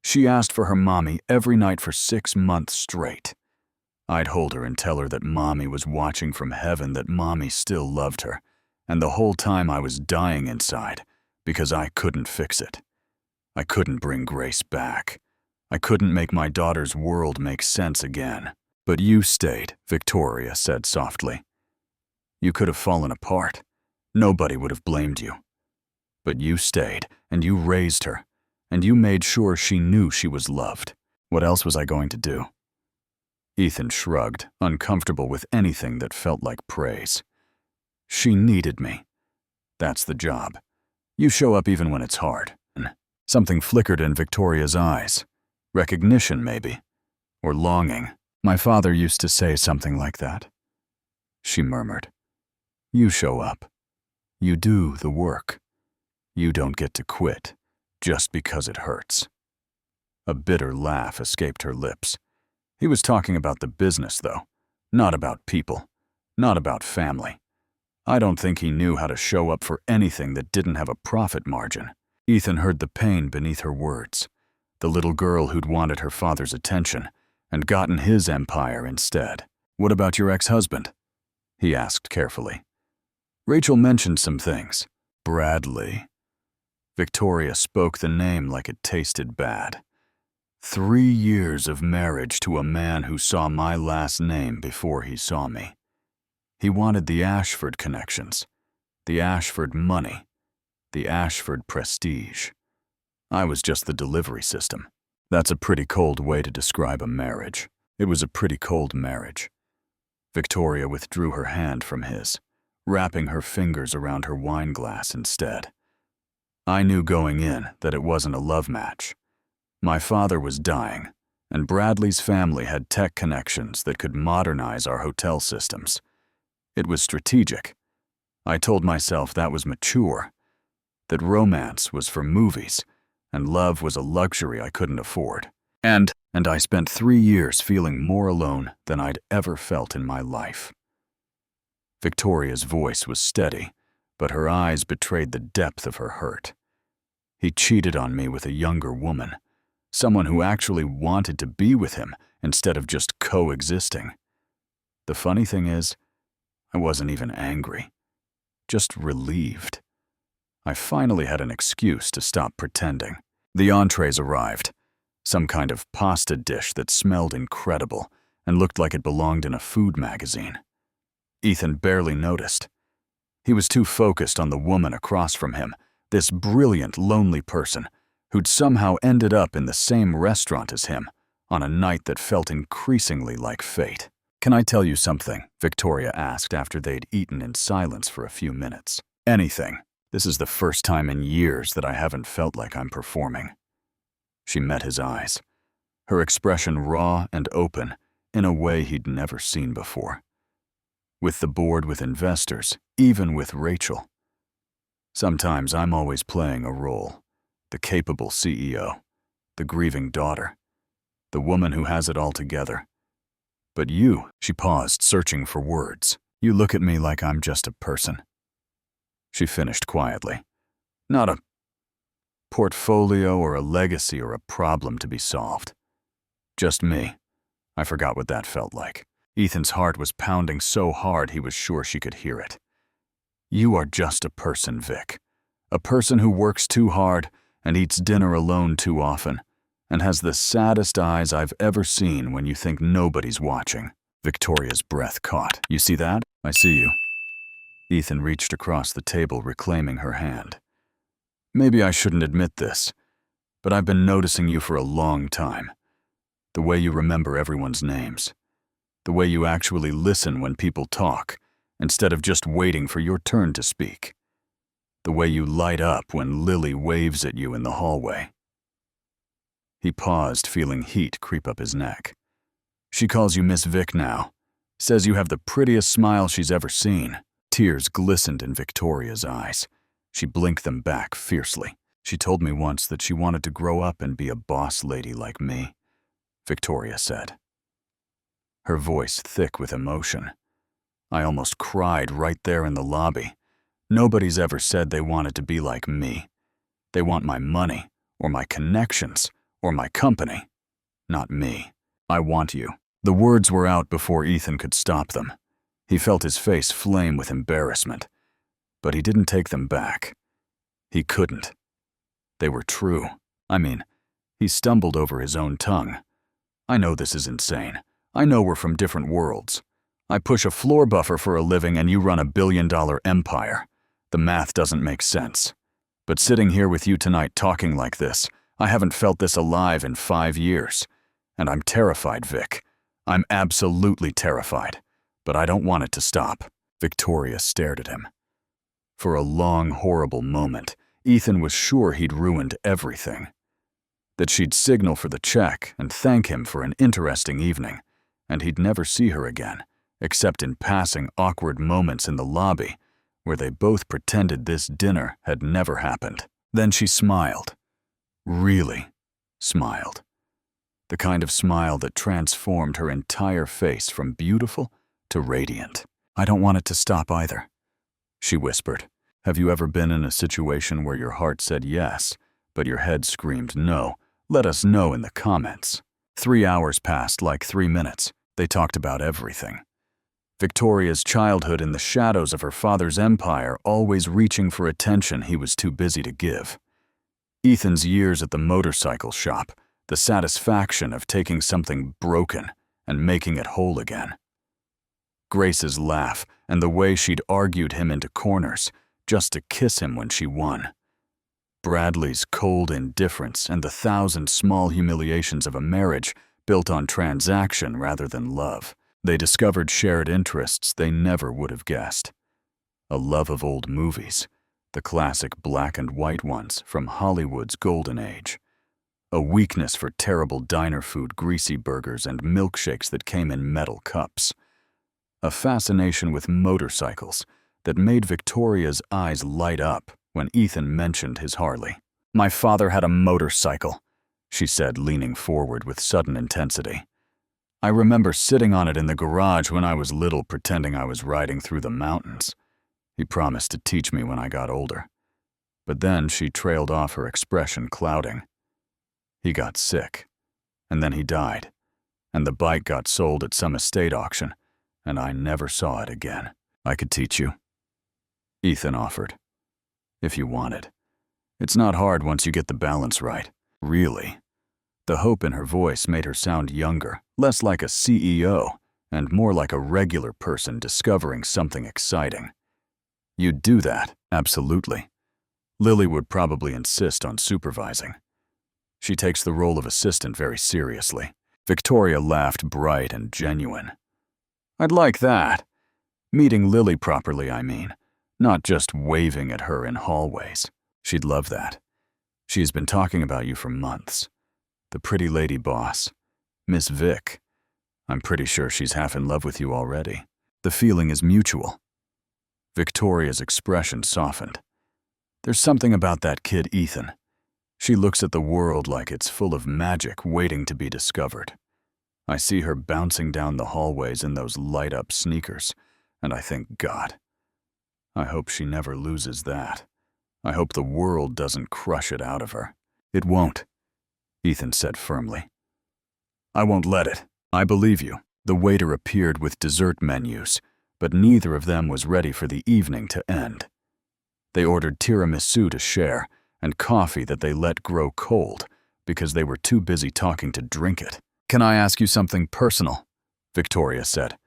She asked for her mommy every night for 6 months straight. I'd hold her and tell her that mommy was watching from heaven, that mommy still loved her, and the whole time I was dying inside because I couldn't fix it. I couldn't bring Grace back. I couldn't make my daughter's world make sense again. But you stayed, Victoria said softly. You could have fallen apart. Nobody would have blamed you. But you stayed, and you raised her, and you made sure she knew she was loved. What else was I going to do? Ethan shrugged, uncomfortable with anything that felt like praise. She needed me. That's the job. You show up even when it's hard. Something flickered in Victoria's eyes. Recognition, maybe. Or longing. My father used to say something like that. She murmured. You show up. You do the work. You don't get to quit just because it hurts. A bitter laugh escaped her lips. He was talking about the business, though, not about people, not about family. I don't think he knew how to show up for anything that didn't have a profit margin. Ethan heard the pain beneath her words. The little girl who'd wanted her father's attention and gotten his empire instead. What about your ex-husband? He asked carefully. Rachel mentioned some things. Bradley. Victoria spoke the name like it tasted bad. 3 years of marriage to a man who saw my last name before he saw me. He wanted the Ashford connections, the Ashford money, the Ashford prestige. I was just the delivery system. That's a pretty cold way to describe a marriage. It was a pretty cold marriage. Victoria withdrew her hand from his, wrapping her fingers around her wine glass instead. I knew going in that it wasn't a love match. My father was dying, and Bradley's family had tech connections that could modernize our hotel systems. It was strategic. I told myself that was mature, that romance was for movies, and love was a luxury I couldn't afford. And I spent 3 years feeling more alone than I'd ever felt in my life. Victoria's voice was steady, but her eyes betrayed the depth of her hurt. He cheated on me with a younger woman, someone who actually wanted to be with him instead of just coexisting. The funny thing is, I wasn't even angry, just relieved. I finally had an excuse to stop pretending. The entrees arrived, some kind of pasta dish that smelled incredible and looked like it belonged in a food magazine. Ethan barely noticed. He was too focused on the woman across from him, this brilliant, lonely person who'd somehow ended up in the same restaurant as him on a night that felt increasingly like fate. Can I tell you something? Victoria asked after they'd eaten in silence for a few minutes. Anything. This is the first time in years that I haven't felt like I'm performing. She met his eyes, her expression raw and open in a way he'd never seen before. With the board, with investors, even with Rachel. Sometimes I'm always playing a role. The capable CEO, the grieving daughter, the woman who has it all together. But you, she paused, searching for words. You look at me like I'm just a person. She finished quietly. Not a portfolio or a legacy or a problem to be solved. Just me. I forgot what that felt like. Ethan's heart was pounding so hard he was sure she could hear it. You are just a person, Vic. A person who works too hard and eats dinner alone too often, and has the saddest eyes I've ever seen when you think nobody's watching. Victoria's breath caught. You see that? I see you. Ethan reached across the table, reclaiming her hand. Maybe I shouldn't admit this, but I've been noticing you for a long time. The way you remember everyone's names. The way you actually listen when people talk, instead of just waiting for your turn to speak. The way you light up when Lily waves at you in the hallway. He paused, feeling heat creep up his neck. She calls you Miss Vic now. Says you have the prettiest smile she's ever seen. Tears glistened in Victoria's eyes. She blinked them back fiercely. She told me once that she wanted to grow up and be a boss lady like me, Victoria said. Her voice thick with emotion. I almost cried right there in the lobby. Nobody's ever said they wanted to be like me. They want my money, or my connections, or my company. Not me. I want you. The words were out before Ethan could stop them. He felt his face flame with embarrassment. But he didn't take them back. He couldn't. They were true. He stumbled over his own tongue. I know this is insane. I know we're from different worlds. I push a floor buffer for a living and you run a billion-dollar empire. The math doesn't make sense. But sitting here with you tonight talking like this, I haven't felt this alive in 5 years. And I'm terrified, Vic. I'm absolutely terrified. But I don't want it to stop. Victoria stared at him. For a long, horrible moment, Ethan was sure he'd ruined everything. That she'd signal for the check and thank him for an interesting evening, and he'd never see her again, except in passing awkward moments in the lobby, where they both pretended this dinner had never happened. Then she smiled. Really smiled. The kind of smile that transformed her entire face from beautiful to radiant. I don't want it to stop either, she whispered. Have you ever been in a situation where your heart said yes, but your head screamed no? Let us know in the comments. 3 hours passed like 3 minutes. They talked about everything. Victoria's childhood in the shadows of her father's empire, always reaching for attention he was too busy to give. Ethan's years at the motorcycle shop, the satisfaction of taking something broken and making it whole again. Grace's laugh and the way she'd argued him into corners just to kiss him when she won. Bradley's cold indifference and the 1,000 small humiliations of a marriage built on transaction rather than love. They discovered shared interests they never would have guessed. A love of old movies, the classic black and white ones from Hollywood's golden age. A weakness for terrible diner food, greasy burgers, and milkshakes that came in metal cups. A fascination with motorcycles that made Victoria's eyes light up when Ethan mentioned his Harley. My father had a motorcycle, she said, leaning forward with sudden intensity. I remember sitting on it in the garage when I was little, pretending I was riding through the mountains. He promised to teach me when I got older. But then she trailed off, her expression clouding. He got sick, and then he died, and the bike got sold at some estate auction, and I never saw it again. I could teach you, Ethan offered, if you wanted. It's not hard once you get the balance right. Really. The hope in her voice made her sound younger, less like a CEO, and more like a regular person discovering something exciting. You'd do that, absolutely. Lily would probably insist on supervising. She takes the role of assistant very seriously. Victoria laughed, bright and genuine. I'd like that. Meeting Lily properly, I mean. Not just waving at her in hallways. She'd love that. She has been talking about you for months. The pretty lady boss, Miss Vic. I'm pretty sure she's half in love with you already. The feeling is mutual. Victoria's expression softened. There's something about that kid, Ethan. She looks at the world like it's full of magic waiting to be discovered. I see her bouncing down the hallways in those light-up sneakers, and I think, God, I hope she never loses that. I hope the world doesn't crush it out of her. It won't, Ethan said firmly. I won't let it. I believe you. The waiter appeared with dessert menus, but neither of them was ready for the evening to end. They ordered tiramisu to share and coffee that they let grow cold because they were too busy talking to drink it. "Can I ask you something personal?" Victoria said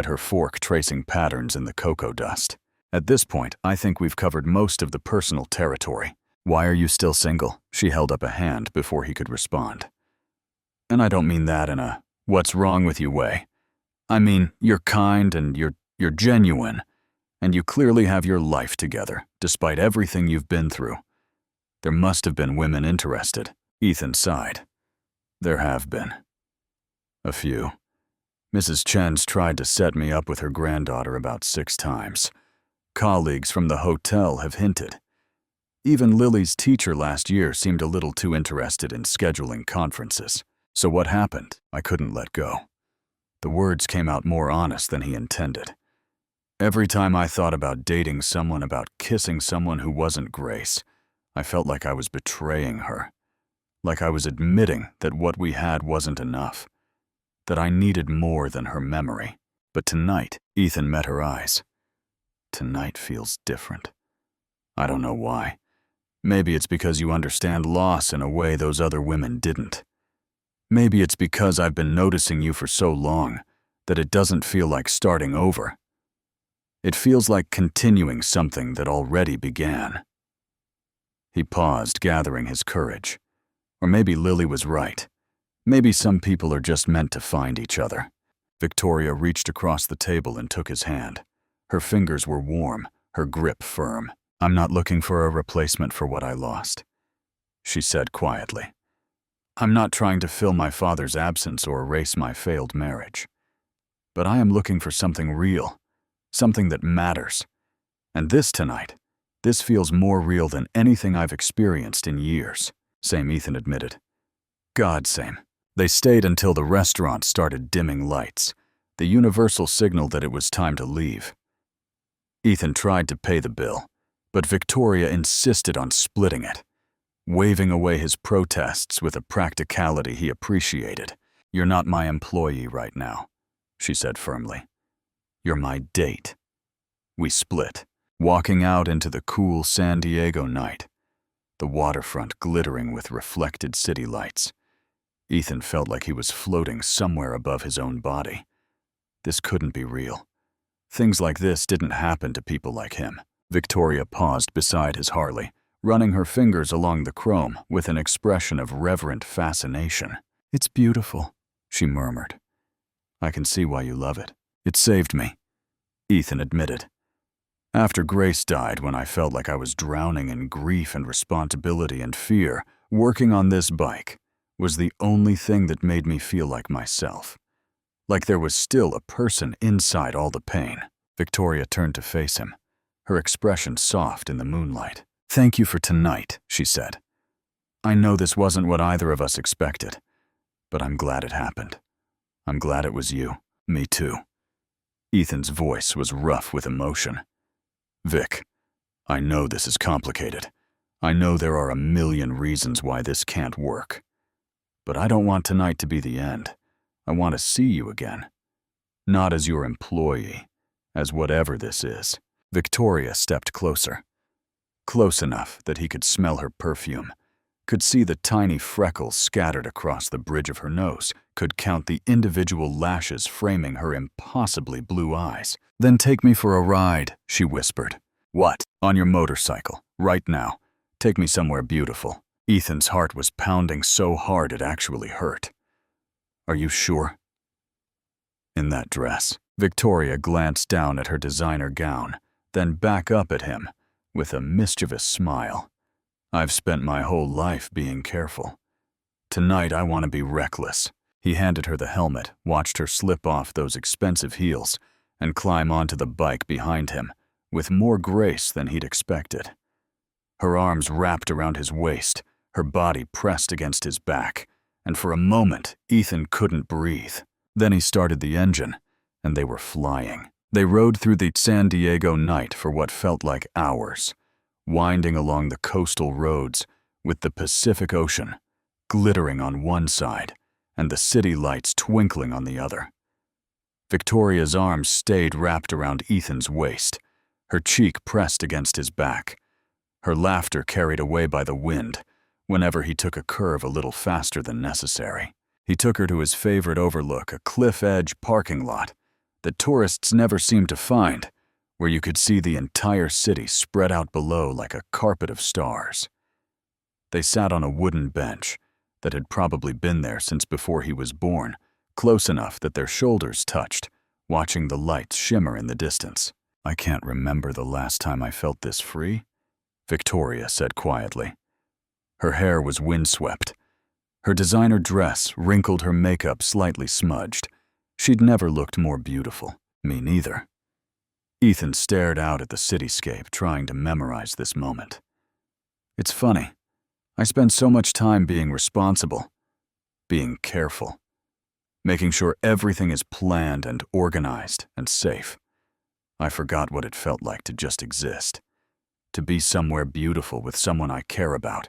her fork tracing patterns in the cocoa dust. "At this point, I think we've covered most of the personal territory. Why are you still single?" She held up a hand before he could respond. "And I don't mean that in a what's wrong with you way. I mean, you're kind and you're genuine, and you clearly have your life together, despite everything you've been through. There must have been women interested." Ethan sighed. "There have been. A few. Mrs. Chen's tried to set me up with her granddaughter about 6 times. Colleagues from the hotel have hinted. Even Lily's teacher last year seemed a little too interested in scheduling conferences. So what happened? I couldn't let go." The words came out more honest than he intended. "Every time I thought about dating someone, about kissing someone who wasn't Grace, I felt like I was betraying her. Like I was admitting that what we had wasn't enough. That I needed more than her memory. But tonight," Ethan met her eyes. "Tonight feels different. I don't know why. Maybe it's because you understand loss in a way those other women didn't. Maybe it's because I've been noticing you for so long that it doesn't feel like starting over. It feels like continuing something that already began." He paused, gathering his courage. Or maybe Lily was right. Maybe some people are just meant to find each other. Victoria reached across the table and took his hand. Her fingers were warm, her grip firm. "I'm not looking for a replacement for what I lost," she said quietly. "I'm not trying to fill my father's absence or erase my failed marriage. But I am looking for something real, something that matters. And this tonight, this feels more real than anything I've experienced in years." "Same," Ethan admitted. "God, same." They stayed until the restaurant started dimming lights, the universal signal that it was time to leave. Ethan tried to pay the bill, but Victoria insisted on splitting it, waving away his protests with a practicality he appreciated. "You're not my employee right now," she said firmly. "You're my date." We split, walking out into the cool San Diego night, the waterfront glittering with reflected city lights. Ethan felt like he was floating somewhere above his own body. This couldn't be real. Things like this didn't happen to people like him. Victoria paused beside his Harley, running her fingers along the chrome with an expression of reverent fascination. "It's beautiful," she murmured. "I can see why you love it." "It saved me," Ethan admitted. "After Grace died, when I felt like I was drowning in grief and responsibility and fear, working on this bike was the only thing that made me feel like myself. Like there was still a person inside all the pain." Victoria turned to face him, her expression soft in the moonlight. "Thank you for tonight," she said. "I know this wasn't what either of us expected, but I'm glad it happened. I'm glad it was you." "Me too." Ethan's voice was rough with emotion. "Vic, I know this is complicated. I know there are a million reasons why this can't work. But I don't want tonight to be the end. I want to see you again. Not as your employee, as whatever this is." Victoria stepped closer. Close enough that he could smell her perfume, could see the tiny freckles scattered across the bridge of her nose, could count the individual lashes framing her impossibly blue eyes. "Then take me for a ride," she whispered. "What?" "On your motorcycle, right now. Take me somewhere beautiful." Ethan's heart was pounding so hard it actually hurt. "Are you sure?" "In that dress." Victoria glanced down at her designer gown, then back up at him with a mischievous smile. "I've spent my whole life being careful. Tonight I want to be reckless." He handed her the helmet, watched her slip off those expensive heels, and climb onto the bike behind him, with more grace than he'd expected. Her arms wrapped around his waist, her body pressed against his back, and for a moment Ethan couldn't breathe. Then he started the engine, and they were flying. They rode through the San Diego night for what felt like hours, winding along the coastal roads with the Pacific Ocean glittering on one side and the city lights twinkling on the other. Victoria's arms stayed wrapped around Ethan's waist, her cheek pressed against his back, her laughter carried away by the wind whenever he took a curve a little faster than necessary. He took her to his favorite overlook, a cliff-edge parking lot that tourists never seem to find, where you could see the entire city spread out below like a carpet of stars. They sat on a wooden bench that had probably been there since before he was born, close enough that their shoulders touched, watching the lights shimmer in the distance. "I can't remember the last time I felt this free," Victoria said quietly. Her hair was windswept. Her designer dress wrinkled, her makeup slightly smudged. She'd never looked more beautiful. Me neither. Ethan stared out at the cityscape, trying to memorize this moment. "It's funny. I spend so much time being responsible, being careful, making sure everything is planned and organized and safe. I forgot what it felt like to just exist, to be somewhere beautiful with someone I care about,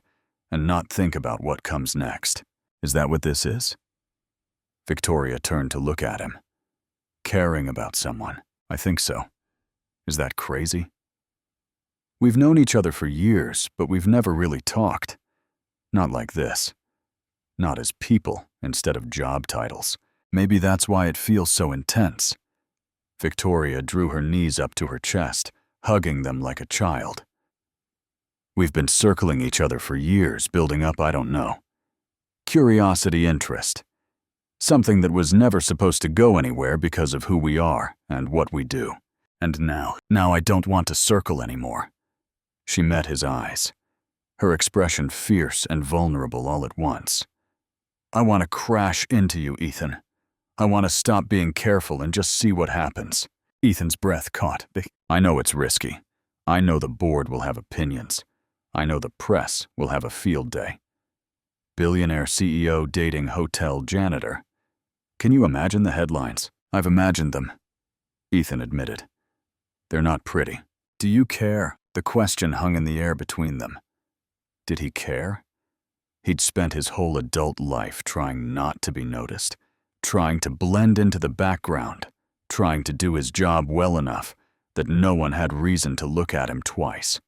and not think about what comes next." "Is that what this is?" Victoria turned to look at him. "Caring about someone. I think so. Is that crazy? We've known each other for years, but we've never really talked. Not like this. Not as people instead of job titles. Maybe that's why it feels so intense." Victoria drew her knees up to her chest, hugging them like a child. "We've been circling each other for years, building up, I don't know. Curiosity, interest. Something that was never supposed to go anywhere because of who we are and what we do. And now I don't want to circle anymore." She met his eyes, her expression fierce and vulnerable all at once. "I want to crash into you, Ethan. I want to stop being careful and just see what happens." Ethan's breath caught. "I know it's risky. I know the board will have opinions. I know the press will have a field day. Billionaire CEO dating hotel janitor. Can you imagine the headlines?" "I've imagined them," Ethan admitted. "They're not pretty." "Do you care?" The question hung in the air between them. Did he care? He'd spent his whole adult life trying not to be noticed, trying to blend into the background, trying to do his job well enough that no one had reason to look at him twice.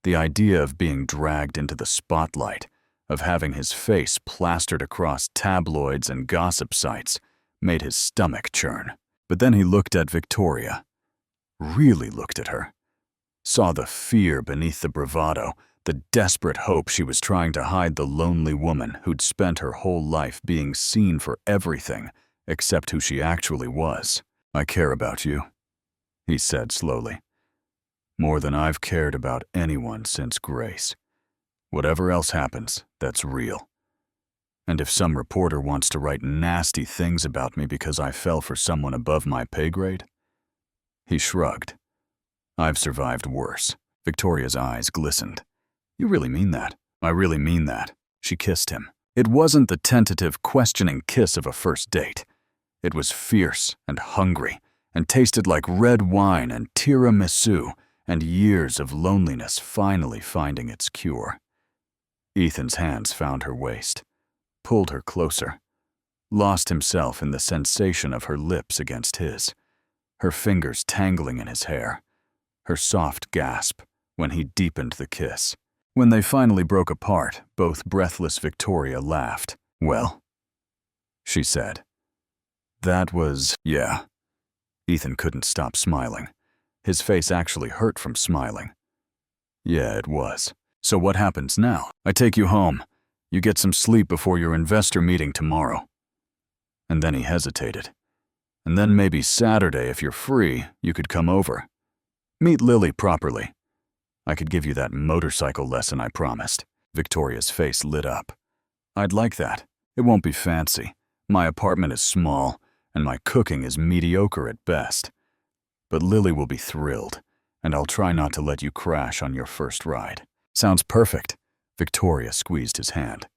The idea of being dragged into the spotlight, of having his face plastered across tabloids and gossip sites, made his stomach churn. But then he looked at Victoria, really looked at her, saw the fear beneath the bravado, the desperate hope she was trying to hide the lonely woman who'd spent her whole life being seen for everything except who she actually was. "I care about you," he said slowly. "More than I've cared about anyone since Grace. Whatever else happens, that's real. And if some reporter wants to write nasty things about me because I fell for someone above my pay grade..." He shrugged. "I've survived worse." Victoria's eyes glistened. "You really mean that?" "I really mean that." She kissed him. It wasn't the tentative, questioning kiss of a first date. It was fierce and hungry, and tasted like red wine and tiramisu, and years of loneliness finally finding its cure. Ethan's hands found her waist, pulled her closer, lost himself in the sensation of her lips against his, her fingers tangling in his hair, her soft gasp when he deepened the kiss. When they finally broke apart, both breathless Victoria laughed. "Well," she said. "That was, yeah." Ethan couldn't stop smiling. His face actually hurt from smiling. "Yeah, it was. So what happens now?" "I take you home. You get some sleep before your investor meeting tomorrow." And then he hesitated. "And then maybe Saturday, if you're free, you could come over. Meet Lily properly. I could give you that motorcycle lesson I promised." Victoria's face lit up. "I'd like that. It won't be fancy. My apartment is small, and my cooking is mediocre at best. But Lily will be thrilled, and I'll try not to let you crash on your first ride." "Sounds perfect." Victoria squeezed his hand.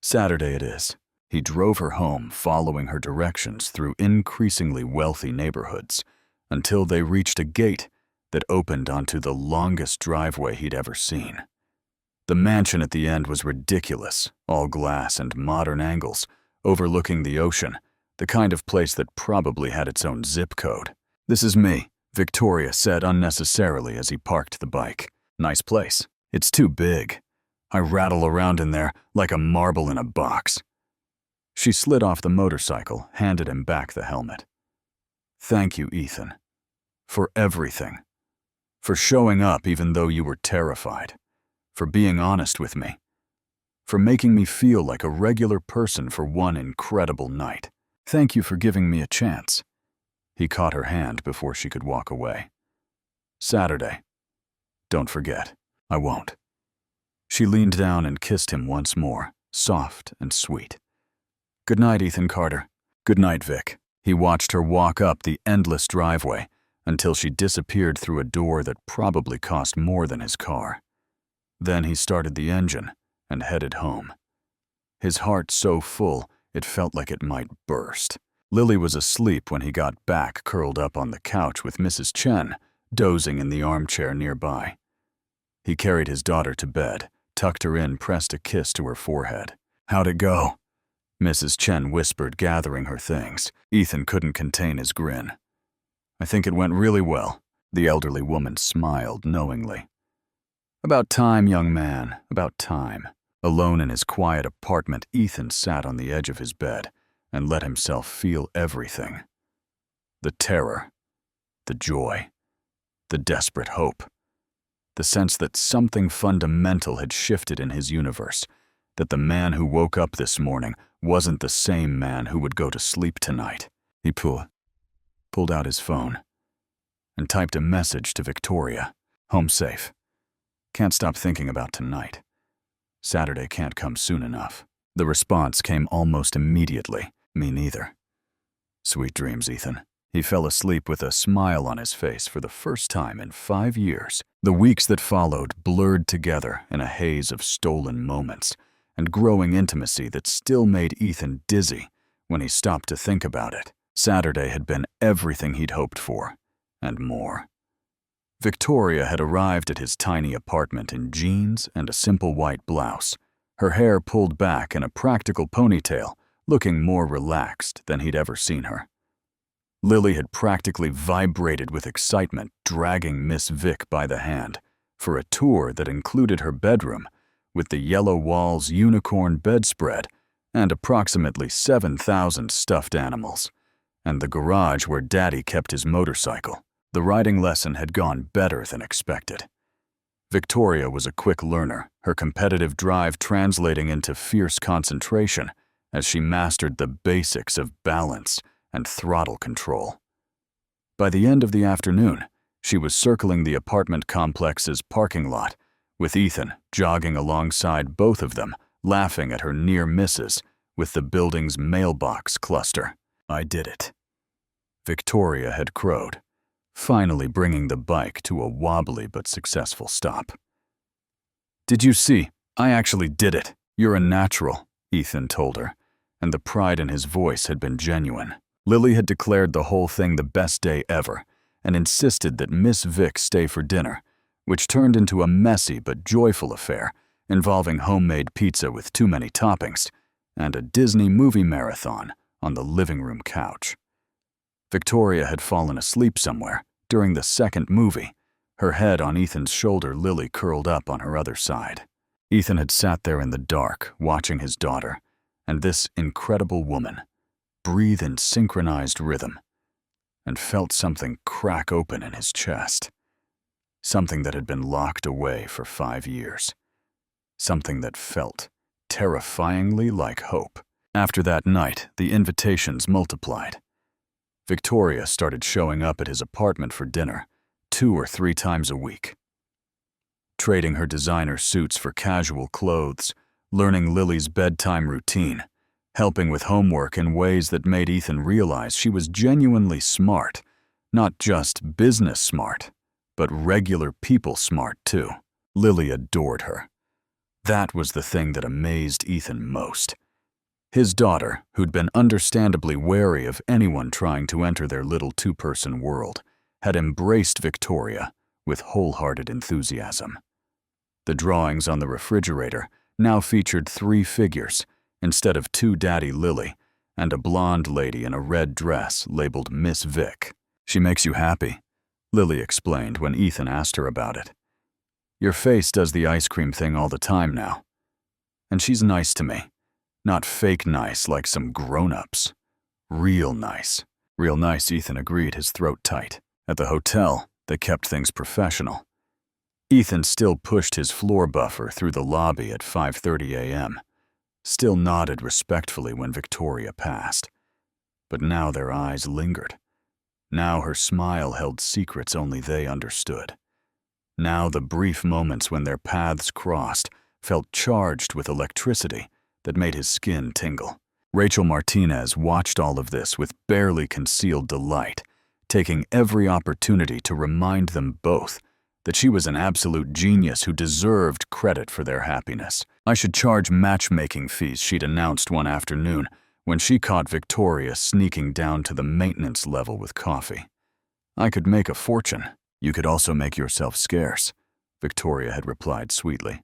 "Saturday it is." He drove her home, following her directions through increasingly wealthy neighborhoods, until they reached a gate that opened onto the longest driveway he'd ever seen. The mansion at the end was ridiculous, all glass and modern angles, overlooking the ocean, The kind of place that probably had its own zip code. "This is me," Victoria said unnecessarily as he parked the bike. "Nice place. It's too big. I rattle around in there like a marble in a box." She slid off the motorcycle, handed him back the helmet. "Thank you, Ethan. For everything. For showing up even though you were terrified. For being honest with me. For making me feel like a regular person for one incredible night. Thank you for giving me a chance." He caught her hand before she could walk away. "Saturday. Don't forget. I won't." She leaned down and kissed him once more, soft and sweet. "Good night, Ethan Carter." "Good night, Vic." He watched her walk up the endless driveway until she disappeared through a door that probably cost more than his car. Then he started the engine and headed home. His heart so full it felt like it might burst. Lily was asleep when he got back, curled up on the couch with Mrs. Chen dozing in the armchair nearby. He carried his daughter to bed, tucked her in, pressed a kiss to her forehead. "How'd it go?" Mrs. Chen whispered, gathering her things. Ethan couldn't contain his grin. "I think it went really well." The elderly woman smiled knowingly. "About time, young man, about time." Alone in his quiet apartment, Ethan sat on the edge of his bed and let himself feel everything. The terror, the joy, the desperate hope. The sense that something fundamental had shifted in his universe, that the man who woke up this morning wasn't the same man who would go to sleep tonight. He pulled out his phone and typed a message to Victoria. "Home safe. Can't stop thinking about tonight. Saturday can't come soon enough." The response came almost immediately. "Me neither." "Sweet dreams, Ethan." He fell asleep with a smile on his face for the first time in 5 years. The weeks that followed blurred together in a haze of stolen moments and growing intimacy that still made Ethan dizzy when he stopped to think about it. Saturday had been everything he'd hoped for, and more. Victoria had arrived at his tiny apartment in jeans and a simple white blouse, her hair pulled back in a practical ponytail, looking more relaxed than he'd ever seen her. Lily had practically vibrated with excitement, dragging Miss Vic by the hand for a tour that included her bedroom with the yellow walls, unicorn bedspread, and approximately 7,000 stuffed animals, and the garage where Daddy kept his motorcycle. The riding lesson had gone better than expected. Victoria was a quick learner, her competitive drive translating into fierce concentration as she mastered the basics of balance and throttle control. By the end of the afternoon, she was circling the apartment complex's parking lot, with Ethan jogging alongside both of them, laughing at her near misses with the building's mailbox cluster. "I did it," Victoria had crowed, finally bringing the bike to a wobbly but successful stop. "Did you see? I actually did it. You're a natural," Ethan told her, and the pride in his voice had been genuine. Lily had declared the whole thing the best day ever and insisted that Miss Vic stay for dinner, which turned into a messy but joyful affair involving homemade pizza with too many toppings and a Disney movie marathon on the living room couch. Victoria had fallen asleep somewhere during the second movie, her head on Ethan's shoulder, Lily curled up on her other side. Ethan had sat there in the dark, watching his daughter, and this incredible woman breathe in synchronized rhythm, and felt something crack open in his chest. Something that had been locked away for 5 years. Something that felt terrifyingly like hope. After that night, the invitations multiplied. Victoria started showing up at his apartment for dinner 2 or 3 times a week. Trading her designer suits for casual clothes, learning Lily's bedtime routine, helping with homework in ways that made Ethan realize she was genuinely smart, not just business smart, but regular people smart too. Lily adored her. That was the thing that amazed Ethan most. His daughter, who'd been understandably wary of anyone trying to enter their little 2-person world, had embraced Victoria with wholehearted enthusiasm. The drawings on the refrigerator now featured 3 figures instead of 2 Daddy Lily, and a blonde lady in a red dress labeled Miss Vic. "She makes you happy," Lily explained when Ethan asked her about it. "Your face does the ice cream thing all the time now. And she's nice to me. Not fake nice like some grown-ups. Real nice." "Real nice," Ethan agreed, his throat tight. At the hotel, they kept things professional. Ethan still pushed his floor buffer through the lobby at 5:30 a.m., still nodded respectfully when Victoria passed. But now their eyes lingered. Now her smile held secrets only they understood. Now the brief moments when their paths crossed felt charged with electricity that made his skin tingle. Rachel Martinez watched all of this with barely concealed delight, taking every opportunity to remind them both that she was an absolute genius who deserved credit for their happiness. "I should charge matchmaking fees," she'd announced one afternoon when she caught Victoria sneaking down to the maintenance level with coffee. "I could make a fortune." "You could also make yourself scarce," Victoria had replied sweetly.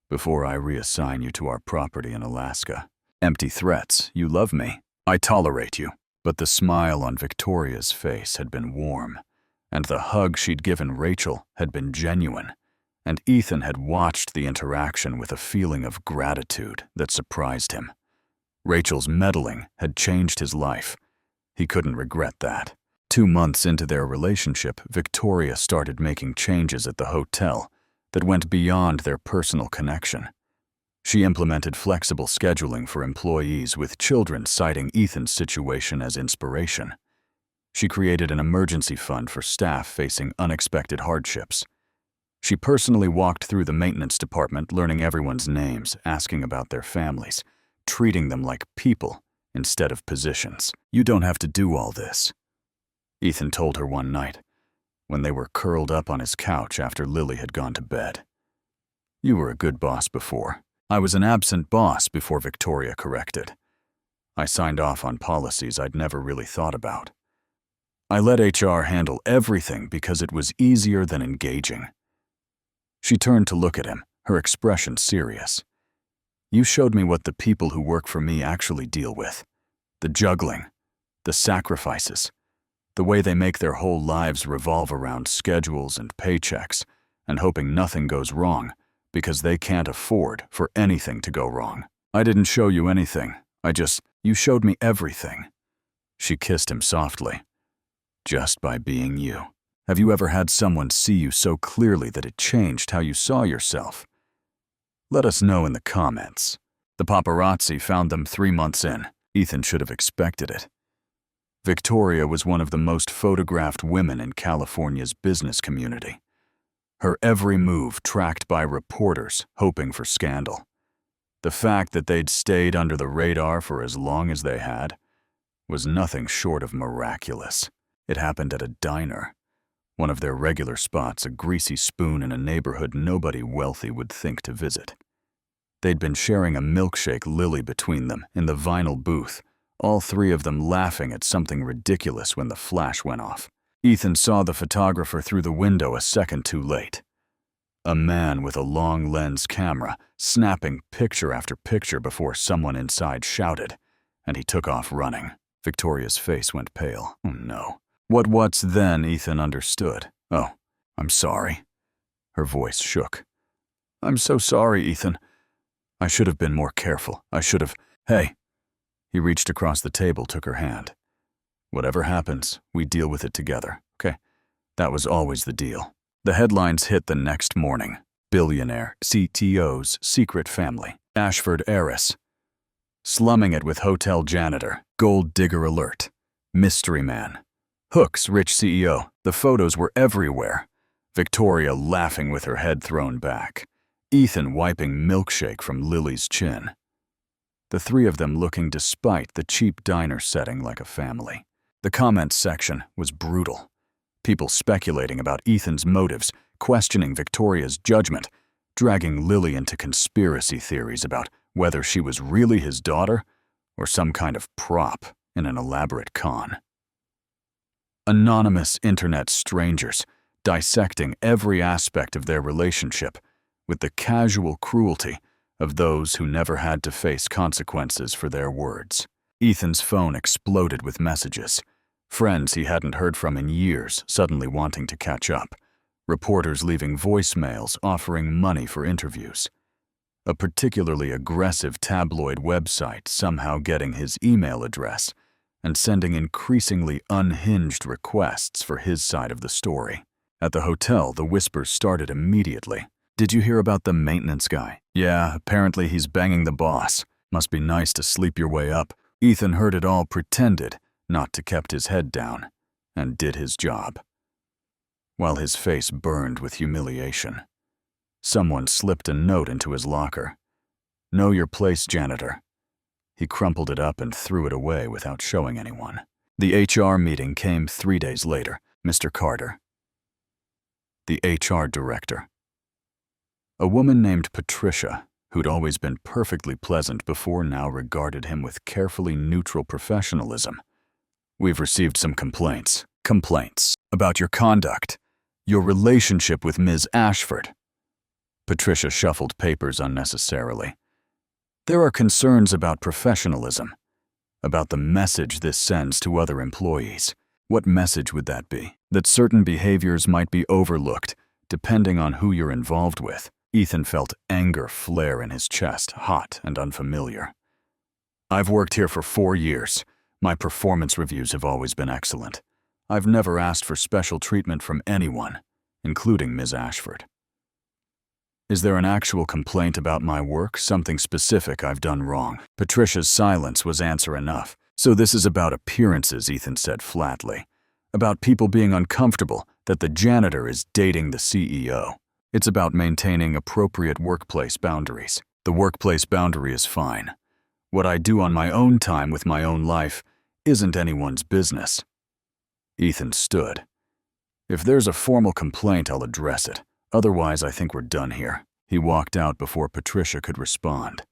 "Before I reassign you to our property in Alaska." "Empty threats. You love me. I tolerate you." But the smile on Victoria's face had been warm, and the hug she'd given Rachel had been genuine, and Ethan had watched the interaction with a feeling of gratitude that surprised him. Rachel's meddling had changed his life. He couldn't regret that. 2 months into their relationship, Victoria started making changes at the hotel that went beyond their personal connection. She implemented flexible scheduling for employees, with children citing Ethan's situation as inspiration. She created an emergency fund for staff facing unexpected hardships. She personally walked through the maintenance department, learning everyone's names, asking about their families, treating them like people instead of positions. "You don't have to do all this," Ethan told her one night, when they were curled up on his couch after Lily had gone to bed. "You were a good boss before." "I was an absent boss before," Victoria corrected. "I signed off on policies I'd never really thought about. I let HR handle everything because it was easier than engaging." She turned to look at him, her expression serious. "You showed me what the people who work for me actually deal with. The juggling, the sacrifices, the way they make their whole lives revolve around schedules and paychecks and hoping nothing goes wrong because they can't afford for anything to go wrong. I didn't show you anything. You showed me everything." She kissed him softly. "Just by being you. Have you ever had someone see you so clearly that it changed how you saw yourself? Let us know in the comments." The paparazzi found them 3 months in. Ethan should have expected it. Victoria was one of the most photographed women in California's business community. Her every move tracked by reporters hoping for scandal. The fact that they'd stayed under the radar for as long as they had was nothing short of miraculous. It happened at a diner, one of their regular spots, a greasy spoon in a neighborhood nobody wealthy would think to visit. They'd been sharing a milkshake Lily between them in the vinyl booth, all 3 of them laughing at something ridiculous when the flash went off. Ethan saw the photographer through the window a second too late. A man with a long lens camera, snapping picture after picture before someone inside shouted, and he took off running. Victoria's face went pale. "Oh no." What's then?" Ethan understood. "Oh, I'm sorry." Her voice shook. "I'm so sorry, Ethan. I should have been more careful. I should have—" "Hey." He reached across the table, took her hand. "Whatever happens, we deal with it together, okay? That was always the deal." The headlines hit the next morning. Billionaire, CTO's secret family. Ashford heiress. Slumming it with hotel janitor. Gold digger alert. Mystery man. Hook's rich CEO. The photos were everywhere. Victoria laughing with her head thrown back. Ethan wiping milkshake from Lily's chin. The 3 of them looking despite the cheap diner setting like a family. The comments section was brutal. People speculating about Ethan's motives, questioning Victoria's judgment, dragging Lily into conspiracy theories about whether she was really his daughter or some kind of prop in an elaborate con. Anonymous internet strangers dissecting every aspect of their relationship with the casual cruelty of those who never had to face consequences for their words. Ethan's phone exploded with messages. Friends he hadn't heard from in years suddenly wanting to catch up. Reporters leaving voicemails offering money for interviews. A particularly aggressive tabloid website somehow getting his email address and sending increasingly unhinged requests for his side of the story. At the hotel, the whispers started immediately. "Did you hear about the maintenance guy?" "Yeah, apparently he's banging the boss. Must be nice to sleep your way up." Ethan heard it all, pretended not to kept his head down, and did his job. While his face burned with humiliation, someone slipped a note into his locker. "Know your place, janitor." He crumpled it up and threw it away without showing anyone. The HR meeting came 3 days later. Mr. Carter, the HR director. A woman named Patricia, who'd always been perfectly pleasant before, now regarded him with carefully neutral professionalism. "We've received some complaints. About your conduct, your relationship with Ms. Ashford." Patricia shuffled papers unnecessarily. "There are concerns about professionalism, about the message this sends to other employees." What message would that be? That certain behaviors might be overlooked, depending on who you're involved with. Ethan felt anger flare in his chest, hot and unfamiliar. "I've worked here for 4 years. My performance reviews have always been excellent. I've never asked for special treatment from anyone, including Ms. Ashford." "Is there an actual complaint about my work, something specific I've done wrong?" Patricia's silence was answer enough. "So this is about appearances," Ethan said flatly. "About people being uncomfortable that the janitor is dating the CEO. It's about maintaining appropriate workplace boundaries. The workplace boundary is fine. What I do on my own time with my own life isn't anyone's business." Ethan stood. "If there's a formal complaint, I'll address it. Otherwise, I think we're done here." He walked out before Patricia could respond,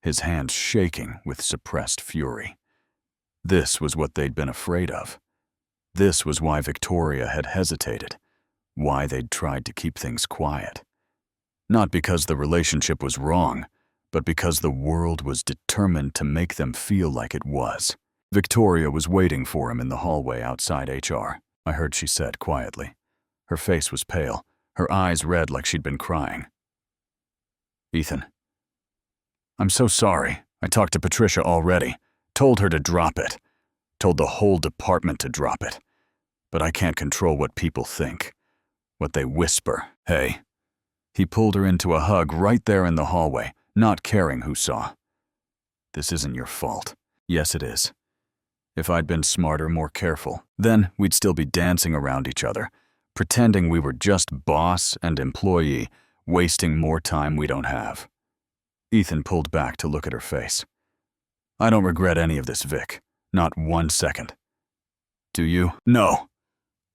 his hands shaking with suppressed fury. This was what they'd been afraid of. This was why Victoria had hesitated, why they'd tried to keep things quiet. Not because the relationship was wrong, but because the world was determined to make them feel like it was. Victoria was waiting for him in the hallway outside HR. "I heard," she said quietly. Her face was pale, her eyes red like she'd been crying. "Ethan, I'm so sorry. I talked to Patricia already. Told her to drop it. Told the whole department to drop it. But I can't control what people think. What they whisper. Hey." He pulled her into a hug right there in the hallway, not caring who saw. "This isn't your fault." "Yes, it is. If I'd been smarter, more careful, then we'd still be dancing around each other, pretending we were just boss and employee, wasting more time we don't have." Ethan pulled back to look at her face. "I don't regret any of this, Vic. Not 1 second." "Do you?" "No."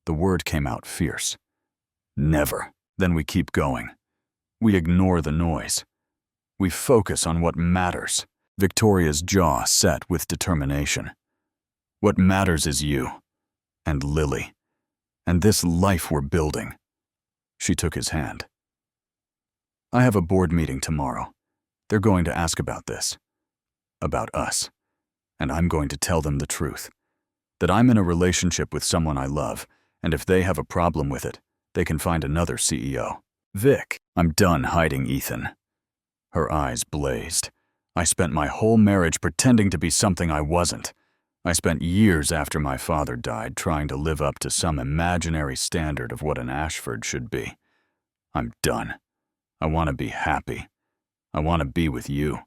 The word came out fierce. "Never." Then we keep going. We ignore the noise. We focus on what matters. Victoria's jaw set with determination. "What matters is you. And Lily. And this life we're building." She took his hand. "I have a board meeting tomorrow. They're going to ask about this. About us. And I'm going to tell them the truth. That I'm in a relationship with someone I love, and if they have a problem with it, they can find another CEO. Vic." "I'm done hiding, Ethan." Her eyes blazed. "I spent my whole marriage pretending to be something I wasn't. I spent years after my father died trying to live up to some imaginary standard of what an Ashford should be. I'm done. I want to be happy. I want to be with you.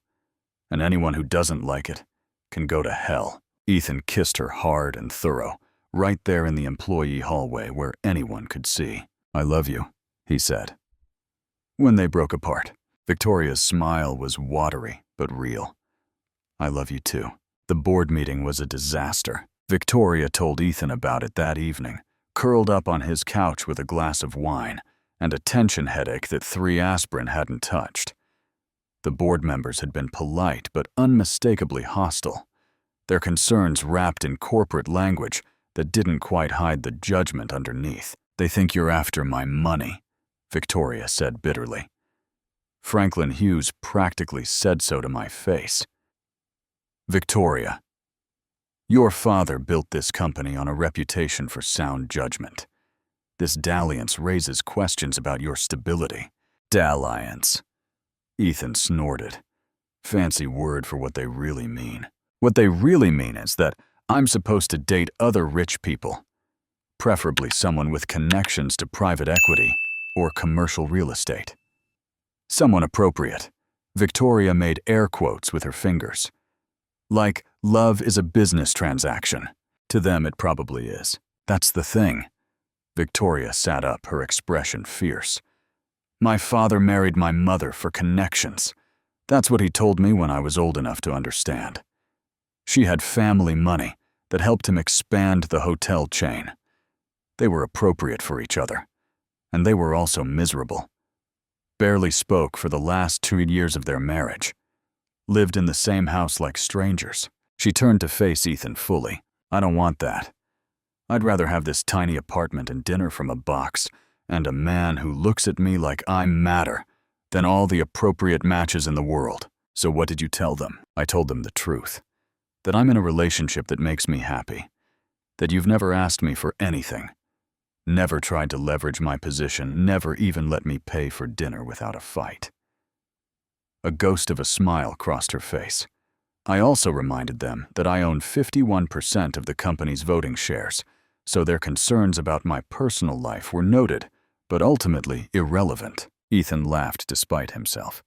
And anyone who doesn't like it can go to hell." Ethan kissed her hard and thorough, right there in the employee hallway where anyone could see. "I love you," he said. When they broke apart, Victoria's smile was watery but real. "I love you too." The board meeting was a disaster. Victoria told Ethan about it that evening, curled up on his couch with a glass of wine and a tension headache that 3 aspirin hadn't touched. The board members had been polite but unmistakably hostile, their concerns wrapped in corporate language that didn't quite hide the judgment underneath. "They think you're after my money," Victoria said bitterly. "Franklin Hughes practically said so to my face." "Victoria, Your father built this company on a reputation for sound judgment. This dalliance raises questions about your stability. Dalliance. Ethan snorted. Fancy word for what they really mean. What they really mean is that I'm supposed to date other rich people, preferably someone with connections to private equity or commercial real estate. Someone appropriate. Victoria made air quotes with her fingers. Like, love is a business transaction. To them, it probably is. That's the thing. Victoria sat up, her expression fierce. My father married my mother for connections. That's what he told me when I was old enough to understand. She had family money that helped him expand the hotel chain. They were appropriate for each other, and they were also miserable. Barely spoke for the last 2 years of their marriage. Lived in the same house like strangers. She turned to face Ethan fully. I don't want that. I'd rather have this tiny apartment and dinner from a box and a man who looks at me like I matter than all the appropriate matches in the world. So what did you tell them? I told them the truth. That I'm in a relationship that makes me happy. That you've never asked me for anything. Never tried to leverage my position, never even let me pay for dinner without a fight. A ghost of a smile crossed her face. I also reminded them that I own 51% of the company's voting shares, so their concerns about my personal life were noted, but ultimately irrelevant. Ethan laughed despite himself.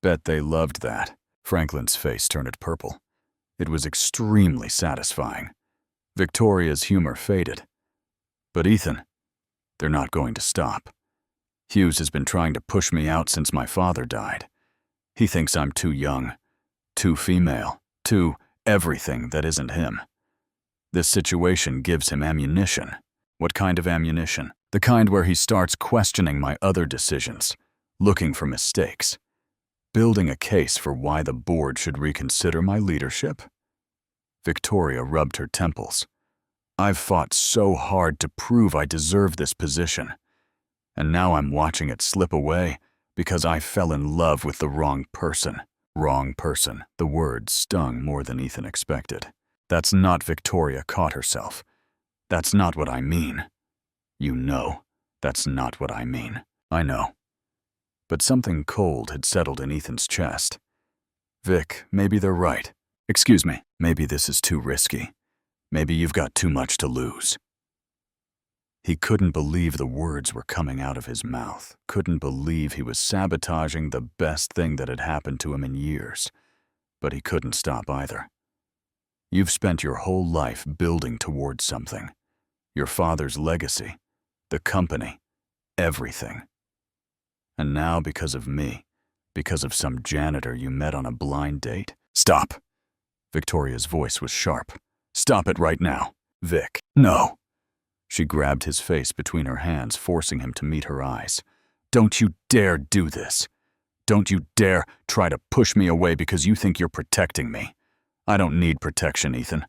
Bet they loved that. Franklin's face turned purple. It was extremely satisfying. Victoria's humor faded. But Ethan, they're not going to stop. Hughes has been trying to push me out since my father died. He thinks I'm too young, too female, too everything that isn't him. This situation gives him ammunition. What kind of ammunition? The kind where he starts questioning my other decisions, looking for mistakes, building a case for why the board should reconsider my leadership. Victoria rubbed her temples. I've fought so hard to prove I deserve this position, and now I'm watching it slip away because I fell in love with the wrong person. Wrong person. The word stung more than Ethan expected. That's not Victoria caught herself. That's not what I mean. You know, that's not what I mean. I know. But something cold had settled in Ethan's chest. Vic, maybe they're right. Excuse me, maybe this is too risky. Maybe you've got too much to lose. He couldn't believe the words were coming out of his mouth, couldn't believe he was sabotaging the best thing that had happened to him in years. But he couldn't stop either. You've spent your whole life building towards something. Your father's legacy, the company, everything. And now because of me, because of some janitor you met on a blind date? Stop! Victoria's voice was sharp. Stop it right now. Vic, no. She grabbed his face between her hands, forcing him to meet her eyes. Don't you dare do this. Don't you dare try to push me away because you think you're protecting me. I don't need protection, Ethan.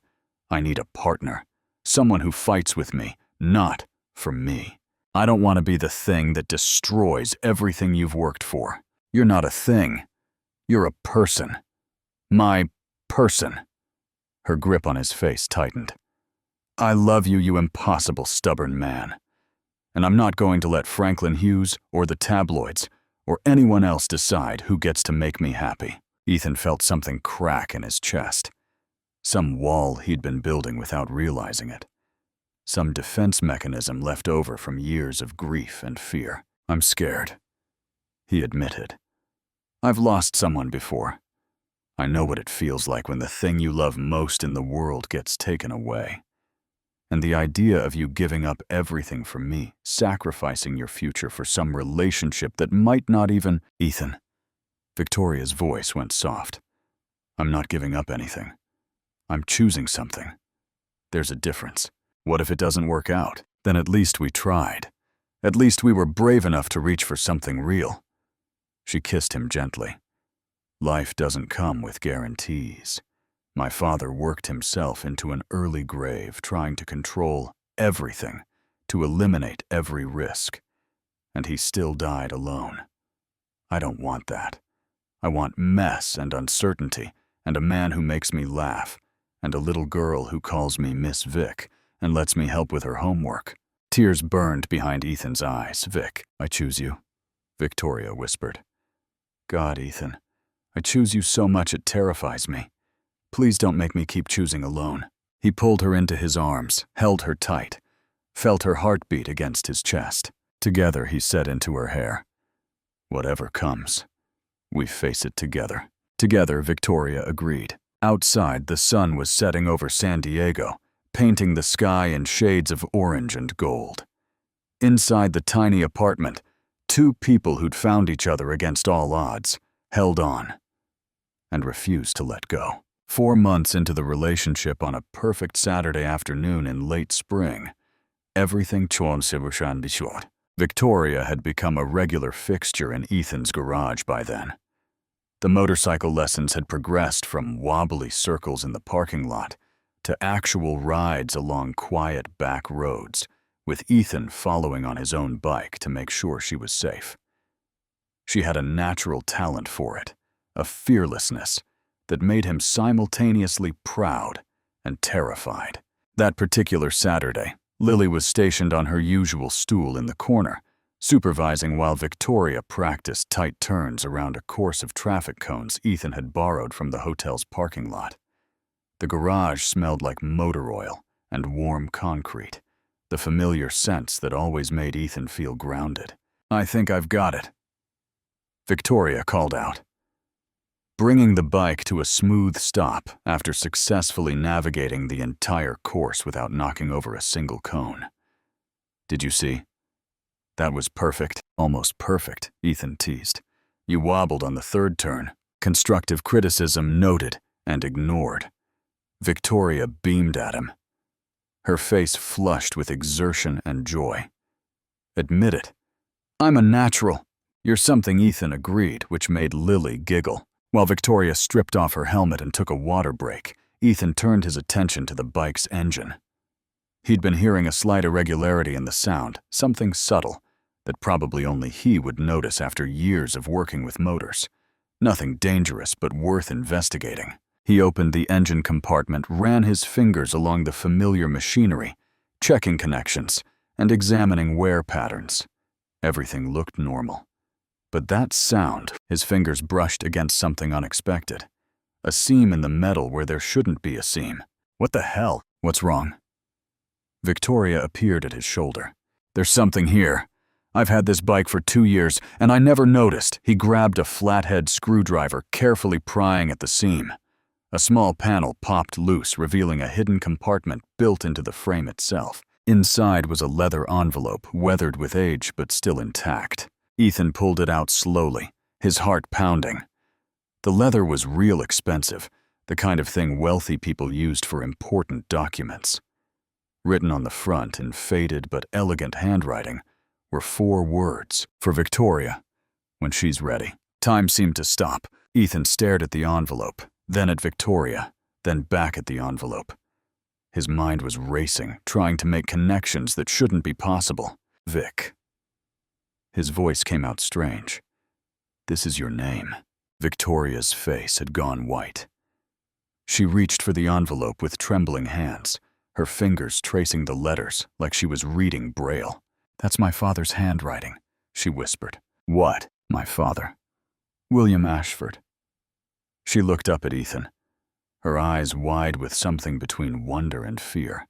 I need a partner. Someone who fights with me, not for me. I don't want to be the thing that destroys everything you've worked for. You're not a thing. You're a person. My person. Her grip on his face tightened. I love you, you impossible, stubborn man. And I'm not going to let Franklin Hughes or the tabloids or anyone else decide who gets to make me happy. Ethan felt something crack in his chest. Some wall he'd been building without realizing it. Some defense mechanism left over from years of grief and fear. I'm scared, he admitted. I've lost someone before. I know what it feels like when the thing you love most in the world gets taken away. And the idea of you giving up everything for me, sacrificing your future for some relationship that might not even… Ethan. Victoria's voice went soft. I'm not giving up anything. I'm choosing something. There's a difference. What if it doesn't work out? Then at least we tried. At least we were brave enough to reach for something real. She kissed him gently. Life doesn't come with guarantees. My father worked himself into an early grave trying to control everything, to eliminate every risk. And he still died alone. I don't want that. I want mess and uncertainty and a man who makes me laugh and a little girl who calls me Miss Vic and lets me help with her homework. Tears burned behind Ethan's eyes. Vic, I choose you, Victoria whispered. God, Ethan, I choose you so much it terrifies me. Please don't make me keep choosing alone. He pulled her into his arms, held her tight, felt her heartbeat against his chest. Together, he said into her hair, whatever comes, we face it together. Together, Victoria agreed. Outside, the sun was setting over San Diego, painting the sky in shades of orange and gold. Inside the tiny apartment, two people who'd found each other against all odds held on and refused to let go. 4 months into the relationship, on a perfect Saturday afternoon in late spring, everything changed. Victoria had become a regular fixture in Ethan's garage by then. The motorcycle lessons had progressed from wobbly circles in the parking lot to actual rides along quiet back roads, with Ethan following on his own bike to make sure she was safe. She had a natural talent for it, a fearlessness that made him simultaneously proud and terrified. That particular Saturday, Lily was stationed on her usual stool in the corner, supervising while Victoria practiced tight turns around a course of traffic cones Ethan had borrowed from the hotel's parking lot. The garage smelled like motor oil and warm concrete, the familiar scents that always made Ethan feel grounded. I think I've got it, Victoria called out, bringing the bike to a smooth stop after successfully navigating the entire course without knocking over a single cone. Did you see? That was perfect, almost perfect, Ethan teased. You wobbled on the third turn. Constructive criticism noted and ignored. Victoria beamed at him, her face flushed with exertion and joy. Admit it. I'm a natural. You're something, Ethan agreed, which made Lily giggle. While Victoria stripped off her helmet and took a water break, Ethan turned his attention to the bike's engine. He'd been hearing a slight irregularity in the sound, something subtle, that probably only he would notice after years of working with motors. Nothing dangerous, but worth investigating. He opened the engine compartment, ran his fingers along the familiar machinery, checking connections and examining wear patterns. Everything looked normal. But that sound, his fingers brushed against something unexpected. A seam in the metal where there shouldn't be a seam. What the hell? What's wrong? Victoria appeared at his shoulder. There's something here. I've had this bike for 2 years, and I never noticed. He grabbed a flathead screwdriver, carefully prying at the seam. A small panel popped loose, revealing a hidden compartment built into the frame itself. Inside was a leather envelope, weathered with age but still intact. Ethan pulled it out slowly, his heart pounding. The leather was real expensive, the kind of thing wealthy people used for important documents. Written on the front in faded but elegant handwriting were 4 words, for Victoria, when she's ready. Time seemed to stop. Ethan stared at the envelope, then at Victoria, then back at the envelope. His mind was racing, trying to make connections that shouldn't be possible. Vic. His voice came out strange. This is your name. Victoria's face had gone white. She reached for the envelope with trembling hands, her fingers tracing the letters like she was reading Braille. That's my father's handwriting, she whispered. What? My father. William Ashford. She looked up at Ethan, her eyes wide with something between wonder and fear.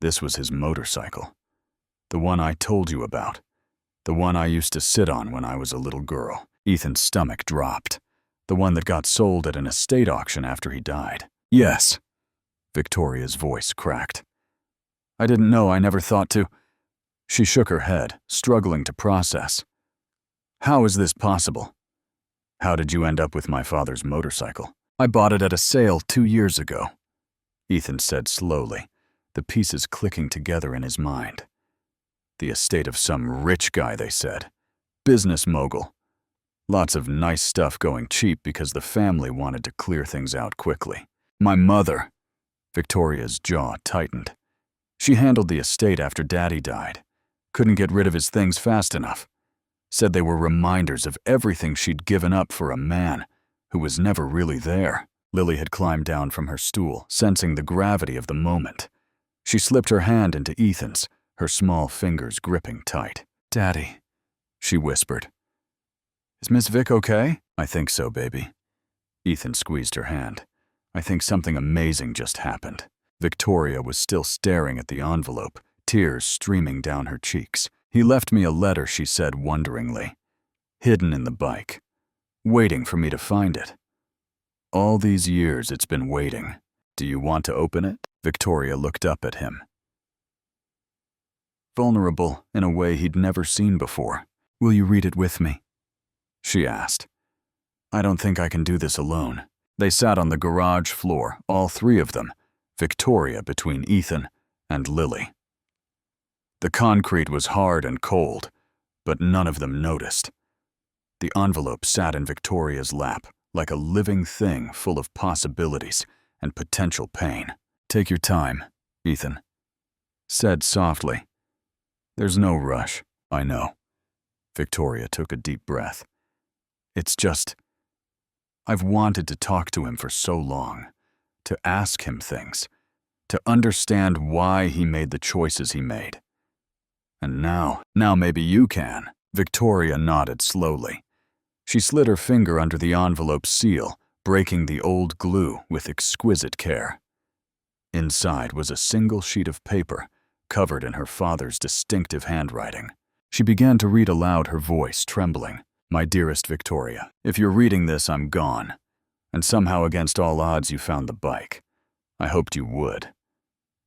This was his motorcycle. The one I told you about. The one I used to sit on when I was a little girl. Ethan's stomach dropped. The one that got sold at an estate auction after he died. Yes. Victoria's voice cracked. I didn't know. I never thought to. She shook her head, struggling to process. How is this possible? How did you end up with my father's motorcycle? I bought it at a sale 2 years ago, Ethan said slowly, the pieces clicking together in his mind. The estate of some rich guy, they said. Business mogul. Lots of nice stuff going cheap because the family wanted to clear things out quickly. My mother. Victoria's jaw tightened. She handled the estate after Daddy died. Couldn't get rid of his things fast enough. Said they were reminders of everything she'd given up for a man who was never really there. Lily had climbed down from her stool, sensing the gravity of the moment. She slipped her hand into Ethan's, her small fingers gripping tight. "Daddy," she whispered. "Is Miss Vic okay?" "I think so, baby." Ethan squeezed her hand. "I think something amazing just happened." Victoria was still staring at the envelope, tears streaming down her cheeks. "He left me a letter," she said wonderingly, "hidden in the bike, waiting for me to find it. All these years it's been waiting. Do you want to open it?" Victoria looked up at him, vulnerable in a way he'd never seen before. "Will you read it with me?" she asked. "I don't think I can do this alone." They sat on the garage floor, all three of them, Victoria between Ethan and Lily. The concrete was hard and cold, but none of them noticed. The envelope sat in Victoria's lap, like a living thing full of possibilities and potential pain. "Take your time," Ethan said softly. "There's no rush, I know." Victoria took a deep breath. "It's just, I've wanted to talk to him for so long, to ask him things, to understand why he made the choices he made. And now maybe you can." Victoria nodded slowly. She slid her finger under the envelope's seal, breaking the old glue with exquisite care. Inside was a single sheet of paper, covered in her father's distinctive handwriting. She began to read aloud, her voice trembling. "My dearest Victoria, if you're reading this, I'm gone. And somehow against all odds you found the bike. I hoped you would.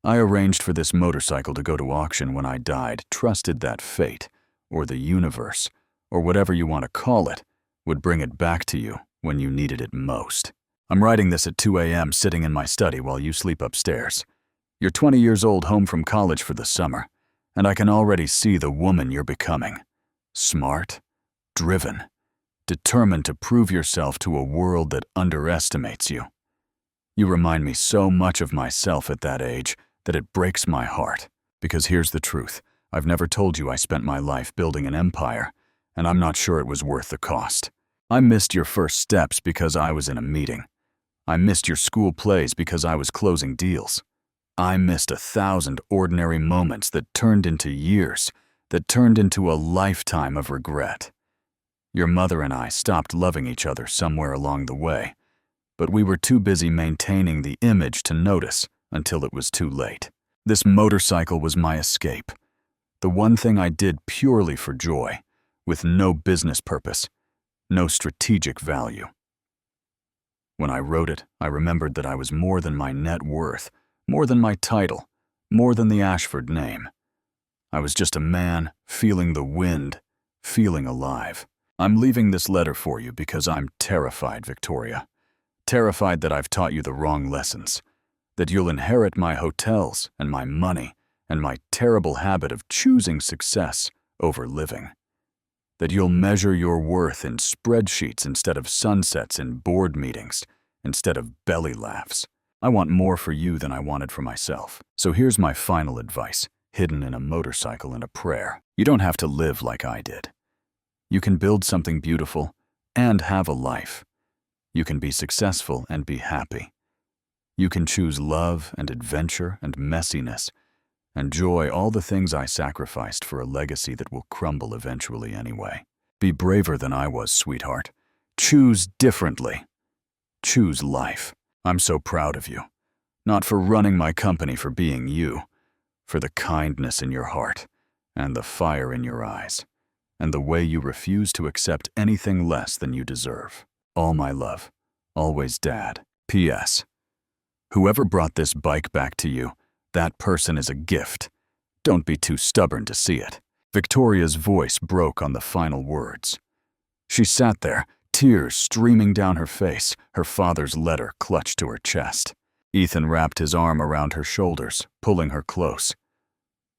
I arranged for this motorcycle to go to auction when I died, trusted that fate, or the universe, or whatever you want to call it, would bring it back to you when you needed it most. I'm writing this at 2 a.m. sitting in my study while you sleep upstairs. You're 20 years old, home from college for the summer, and I can already see the woman you're becoming. Smart, driven, determined to prove yourself to a world that underestimates you. You remind me so much of myself at that age that it breaks my heart. Because here's the truth. I've never told you I spent my life building an empire, and I'm not sure it was worth the cost. I missed your first steps because I was in a meeting. I missed your school plays because I was closing deals. I missed 1,000 ordinary moments that turned into years, that turned into a lifetime of regret. Your mother and I stopped loving each other somewhere along the way, but we were too busy maintaining the image to notice until it was too late. This motorcycle was my escape. The one thing I did purely for joy, with no business purpose, no strategic value. When I wrote it, I remembered that I was more than my net worth, more than my title, more than the Ashford name. I was just a man feeling the wind, feeling alive. I'm leaving this letter for you because I'm terrified, Victoria. Terrified that I've taught you the wrong lessons, that you'll inherit my hotels and my money and my terrible habit of choosing success over living. That you'll measure your worth in spreadsheets instead of sunsets in board meetings, instead of belly laughs. I want more for you than I wanted for myself. So here's my final advice, hidden in a motorcycle and a prayer. You don't have to live like I did. You can build something beautiful and have a life. You can be successful and be happy. You can choose love and adventure and messiness, and joy, all the things I sacrificed for a legacy that will crumble eventually anyway. Be braver than I was, sweetheart. Choose differently. Choose life. I'm so proud of you. Not for running my company, for being you. For the kindness in your heart, and the fire in your eyes, and the way you refuse to accept anything less than you deserve. All my love. Always, Dad. P.S. Whoever brought this bike back to you, that person is a gift. Don't be too stubborn to see it. Victoria's voice broke on the final words. She sat there, tears streaming down her face, her father's letter clutched to her chest. Ethan wrapped his arm around her shoulders, pulling her close.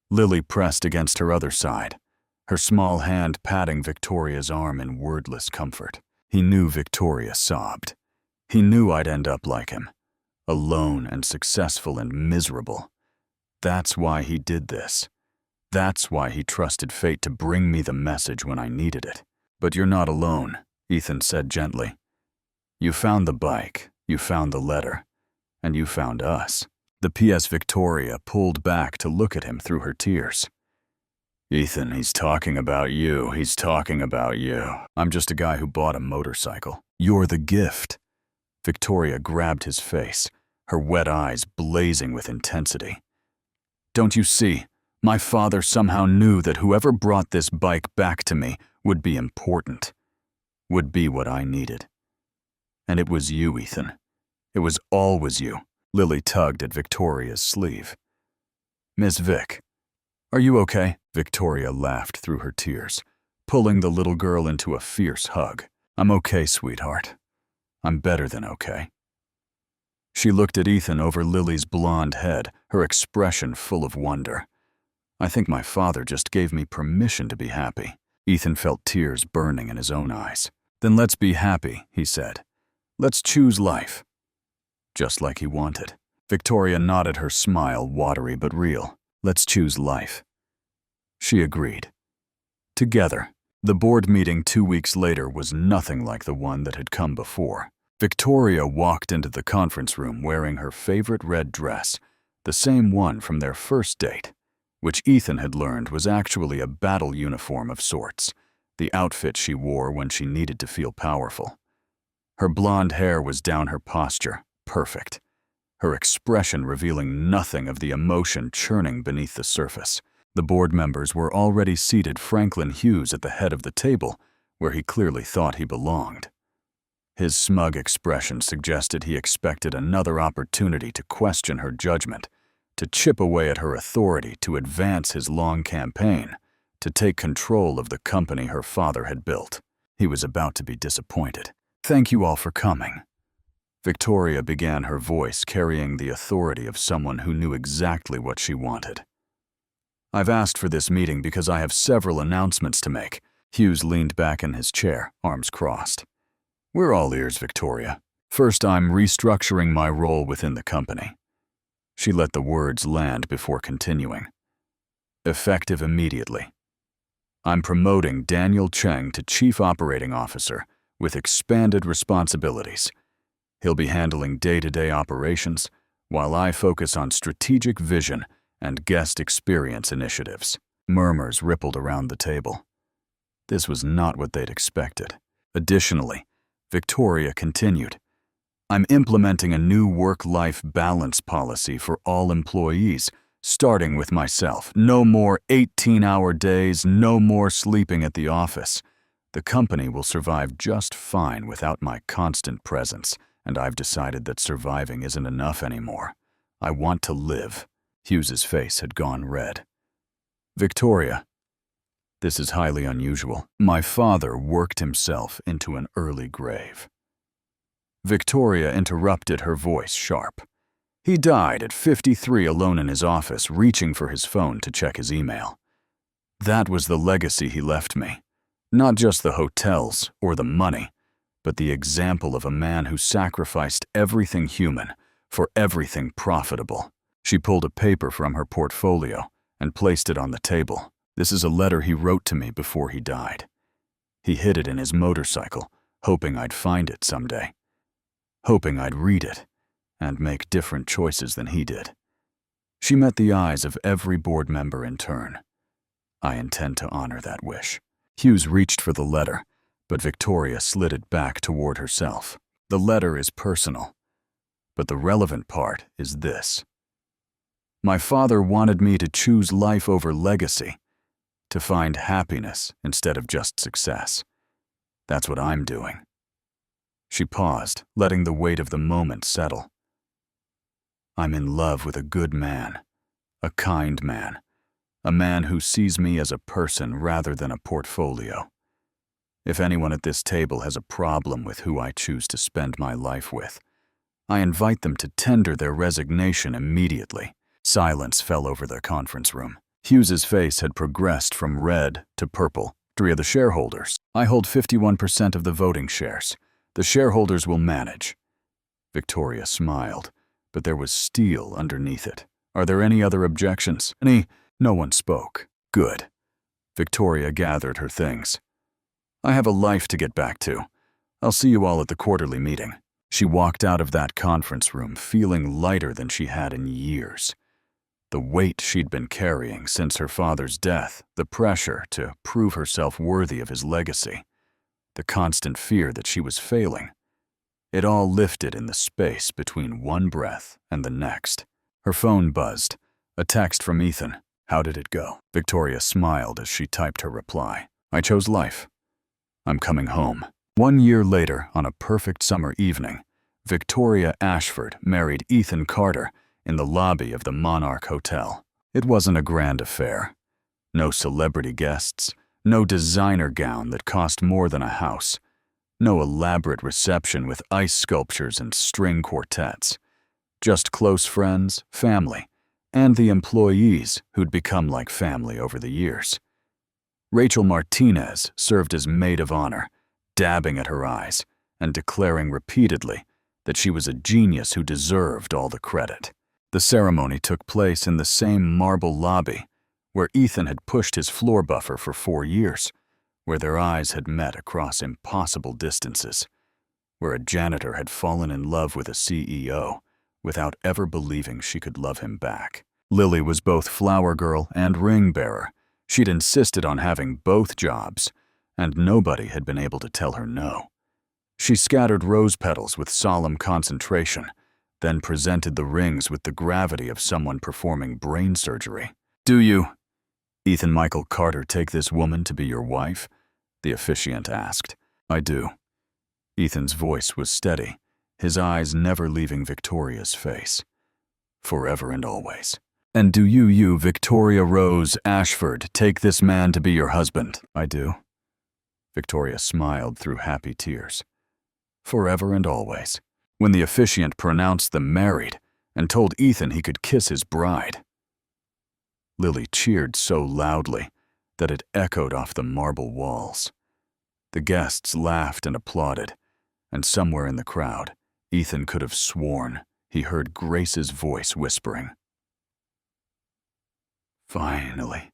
Lily pressed against her other side, her small hand patting Victoria's arm in wordless comfort. He knew Victoria sobbed. He knew I'd end up like him, alone and successful and miserable. That's why he did this. That's why he trusted fate to bring me the message when I needed it. But you're not alone, Ethan said gently. You found the bike, You found the letter, and you found us. The PS Victoria pulled back to look at him through her tears. Ethan, he's talking about you. He's talking about you. I'm just a guy who bought a motorcycle. You're the gift. Victoria grabbed his face, her wet eyes blazing with intensity. Don't you see? My father somehow knew that whoever brought this bike back to me would be important, would be what I needed. And it was you, Ethan. It was always you. Lily tugged at Victoria's sleeve. Miss Vic, are you okay? Victoria laughed through her tears, pulling the little girl into a fierce hug. I'm okay, sweetheart. I'm better than okay. She looked at Ethan over Lily's blonde head, her expression full of wonder. I think my father just gave me permission to be happy. Ethan felt tears burning in his own eyes. Then let's be happy, he said. Let's choose life. Just like he wanted. Victoria nodded, her smile watery but real. Let's choose life. She agreed. Together. The board meeting 2 weeks later was nothing like the one that had come before. Victoria walked into the conference room wearing her favorite red dress, the same one from their first date, which Ethan had learned was actually a battle uniform of sorts, the outfit she wore when she needed to feel powerful. Her blonde hair was down her posture, perfect, her expression revealing nothing of the emotion churning beneath the surface. The board members were already seated, Franklin Hughes at the head of the table, where he clearly thought he belonged. His smug expression suggested he expected another opportunity to question her judgment, to chip away at her authority, to advance his long campaign, to take control of the company her father had built. He was about to be disappointed. Thank you all for coming. Victoria began, her voice carrying the authority of someone who knew exactly what she wanted. I've asked for this meeting because I have several announcements to make. Hughes leaned back in his chair, arms crossed. We're all ears, Victoria. First, I'm restructuring my role within the company. She let the words land before continuing. Effective immediately. I'm promoting Daniel Cheng to Chief Operating Officer with expanded responsibilities. He'll be handling day-to-day operations, while I focus on strategic vision and guest experience initiatives. Murmurs rippled around the table. This was not what they'd expected. Additionally, Victoria continued, I'm implementing a new work-life balance policy for all employees, starting with myself. No more 18-hour days, no more sleeping at the office. The company will survive just fine without my constant presence, and I've decided that surviving isn't enough anymore. I want to live. Hughes's face had gone red. Victoria, this is highly unusual. My father worked himself into an early grave. Victoria interrupted, her voice sharp. He died at 53 alone in his office, reaching for his phone to check his email. That was the legacy he left me. Not just the hotels or the money, but the example of a man who sacrificed everything human for everything profitable. She pulled a paper from her portfolio and placed it on the table. This is a letter he wrote to me before he died. He hid it in his motorcycle, hoping I'd find it someday. Hoping I'd read it and make different choices than he did. She met the eyes of every board member in turn. I intend to honor that wish. Hughes reached for the letter, but Victoria slid it back toward herself. The letter is personal, but the relevant part is this. My father wanted me to choose life over legacy, to find happiness instead of just success. That's what I'm doing. She paused, letting the weight of the moment settle. I'm in love with a good man, a kind man, a man who sees me as a person rather than a portfolio. If anyone at this table has a problem with who I choose to spend my life with, I invite them to tender their resignation immediately. Silence fell over the conference room. Hughes's face had progressed from red to purple. 3 of the shareholders. I hold 51% of the voting shares. The shareholders will manage. Victoria smiled, but there was steel underneath it. Are there any other objections? No one spoke. Good. Victoria gathered her things. I have a life to get back to. I'll see you all at the quarterly meeting. She walked out of that conference room feeling lighter than she had in years. The weight she'd been carrying since her father's death, the pressure to prove herself worthy of his legacy, the constant fear that she was failing, it all lifted in the space between one breath and the next. Her phone buzzed. A text from Ethan. "How did it go?" Victoria smiled as she typed her reply. "I chose life. I'm coming home." 1 year later, on a perfect summer evening, Victoria Ashford married Ethan Carter in the lobby of the Monarch Hotel. It wasn't a grand affair. No celebrity guests, no designer gown that cost more than a house, no elaborate reception with ice sculptures and string quartets. Just close friends, family, and the employees who'd become like family over the years. Rachel Martinez served as maid of honor, dabbing at her eyes and declaring repeatedly that she was a genius who deserved all the credit. The ceremony took place in the same marble lobby where Ethan had pushed his floor buffer for 4 years, where their eyes had met across impossible distances, where a janitor had fallen in love with a CEO without ever believing she could love him back. Lily was both flower girl and ring bearer. She'd insisted on having both jobs, and nobody had been able to tell her no. She scattered rose petals with solemn concentration, then presented the rings with the gravity of someone performing brain surgery. "Do you, Ethan Michael Carter, take this woman to be your wife?" the officiant asked. "I do." Ethan's voice was steady, his eyes never leaving Victoria's face. "Forever and always." "And do you, Victoria Rose Ashford, take this man to be your husband?" "I do." Victoria smiled through happy tears. "Forever and always." When the officiant pronounced them married and told Ethan he could kiss his bride, Lily cheered so loudly that it echoed off the marble walls. The guests laughed and applauded, and somewhere in the crowd, Ethan could have sworn he heard Grace's voice whispering, "Finally,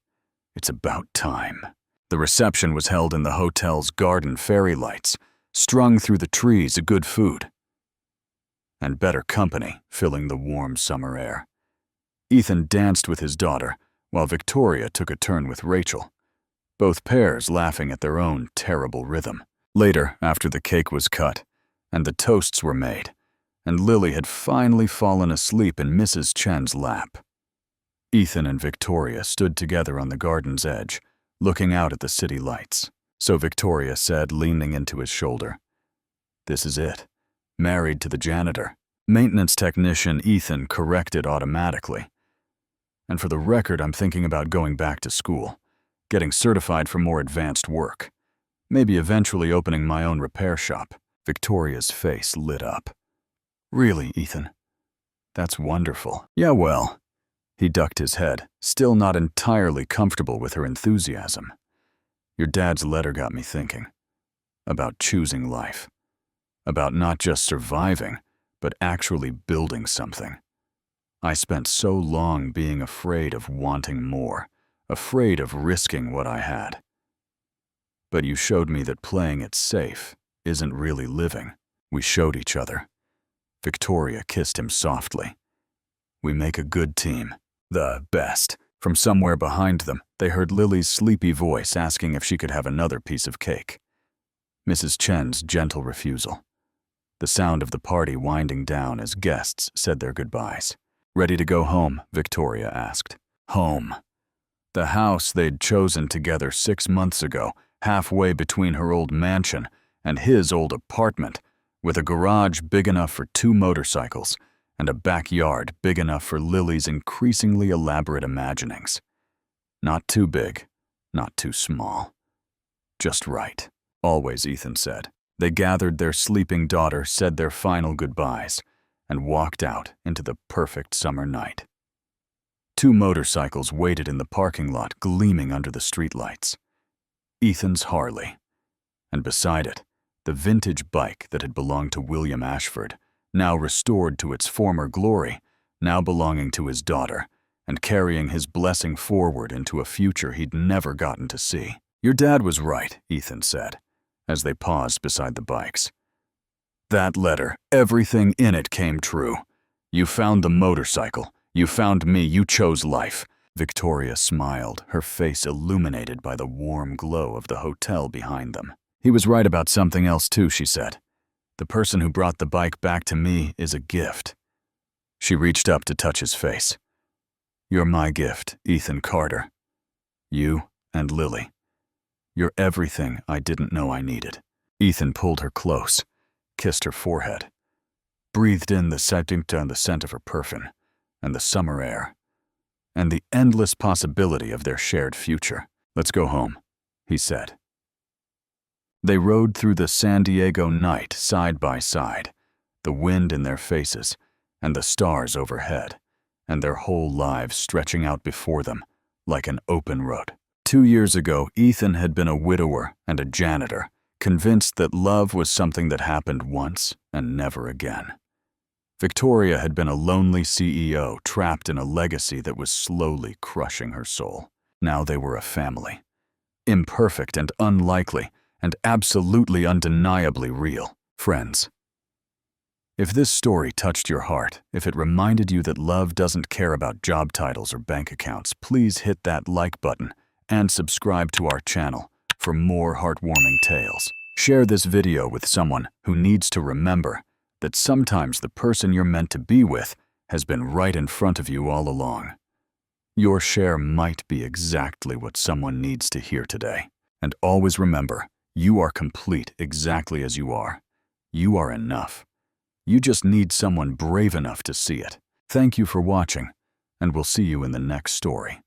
it's about time." The reception was held in the hotel's garden fairy lights, strung through the trees of good food, and better company filling the warm summer air. Ethan danced with his daughter, while Victoria took a turn with Rachel, both pairs laughing at their own terrible rhythm. Later, after the cake was cut, and the toasts were made, and Lily had finally fallen asleep in Mrs. Chen's lap, Ethan and Victoria stood together on the garden's edge, looking out at the city lights. So Victoria said, leaning into his shoulder, "This is it. Married to the janitor." Maintenance technician Ethan corrected automatically. "And for the record, I'm thinking about going back to school, getting certified for more advanced work, maybe eventually opening my own repair shop." Victoria's face lit up. "Really, Ethan? That's wonderful." "Yeah, well." He ducked his head, still not entirely comfortable with her enthusiasm. "Your dad's letter got me thinking. About choosing life. About not just surviving, but actually building something. I spent so long being afraid of wanting more, afraid of risking what I had. But you showed me that playing it safe isn't really living." We showed each other. Victoria kissed him softly. "We make a good team. The best." From somewhere behind them, they heard Lily's sleepy voice asking if she could have another piece of cake. Mrs. Chen's gentle refusal. The sound of the party winding down as guests said their goodbyes. "Ready to go home?" Victoria asked. Home. The house they'd chosen together 6 months ago, halfway between her old mansion and his old apartment, with a garage big enough for 2 motorcycles and a backyard big enough for Lily's increasingly elaborate imaginings. Not too big, not too small. Just right. Always, Ethan said. They gathered their sleeping daughter, said their final goodbyes, and walked out into the perfect summer night. 2 motorcycles waited in the parking lot, gleaming under the streetlights. Ethan's Harley, and beside it, the vintage bike that had belonged to William Ashford, now restored to its former glory, now belonging to his daughter, and carrying his blessing forward into a future he'd never gotten to see. "Your dad was right," Ethan said, as they paused beside the bikes. That letter, everything in it came true. You found the motorcycle. You found me. You chose life. Victoria smiled, her face illuminated by the warm glow of the hotel behind them. He was right about something else too, she said. The person who brought the bike back to me is a gift. She reached up to touch his face. You're my gift, Ethan Carter. You and Lily. You're everything I didn't know I needed. Ethan pulled her close, kissed her forehead, breathed in the scent of her perfume, and the summer air, and the endless possibility of their shared future. Let's go home, he said. They rode through the San Diego night side by side, the wind in their faces, and the stars overhead, and their whole lives stretching out before them like an open road. 2 years ago, Ethan had been a widower and a janitor, convinced that love was something that happened once and never again. Victoria had been a lonely CEO trapped in a legacy that was slowly crushing her soul. Now they were a family. Imperfect and unlikely, and absolutely undeniably real. Friends, if this story touched your heart, if it reminded you that love doesn't care about job titles or bank accounts, please hit that like button and subscribe to our channel for more heartwarming tales. Share this video with someone who needs to remember that sometimes the person you're meant to be with has been right in front of you all along. Your share might be exactly what someone needs to hear today. And always remember, you are complete exactly as you are. You are enough. You just need someone brave enough to see it. Thank you for watching, and we'll see you in the next story.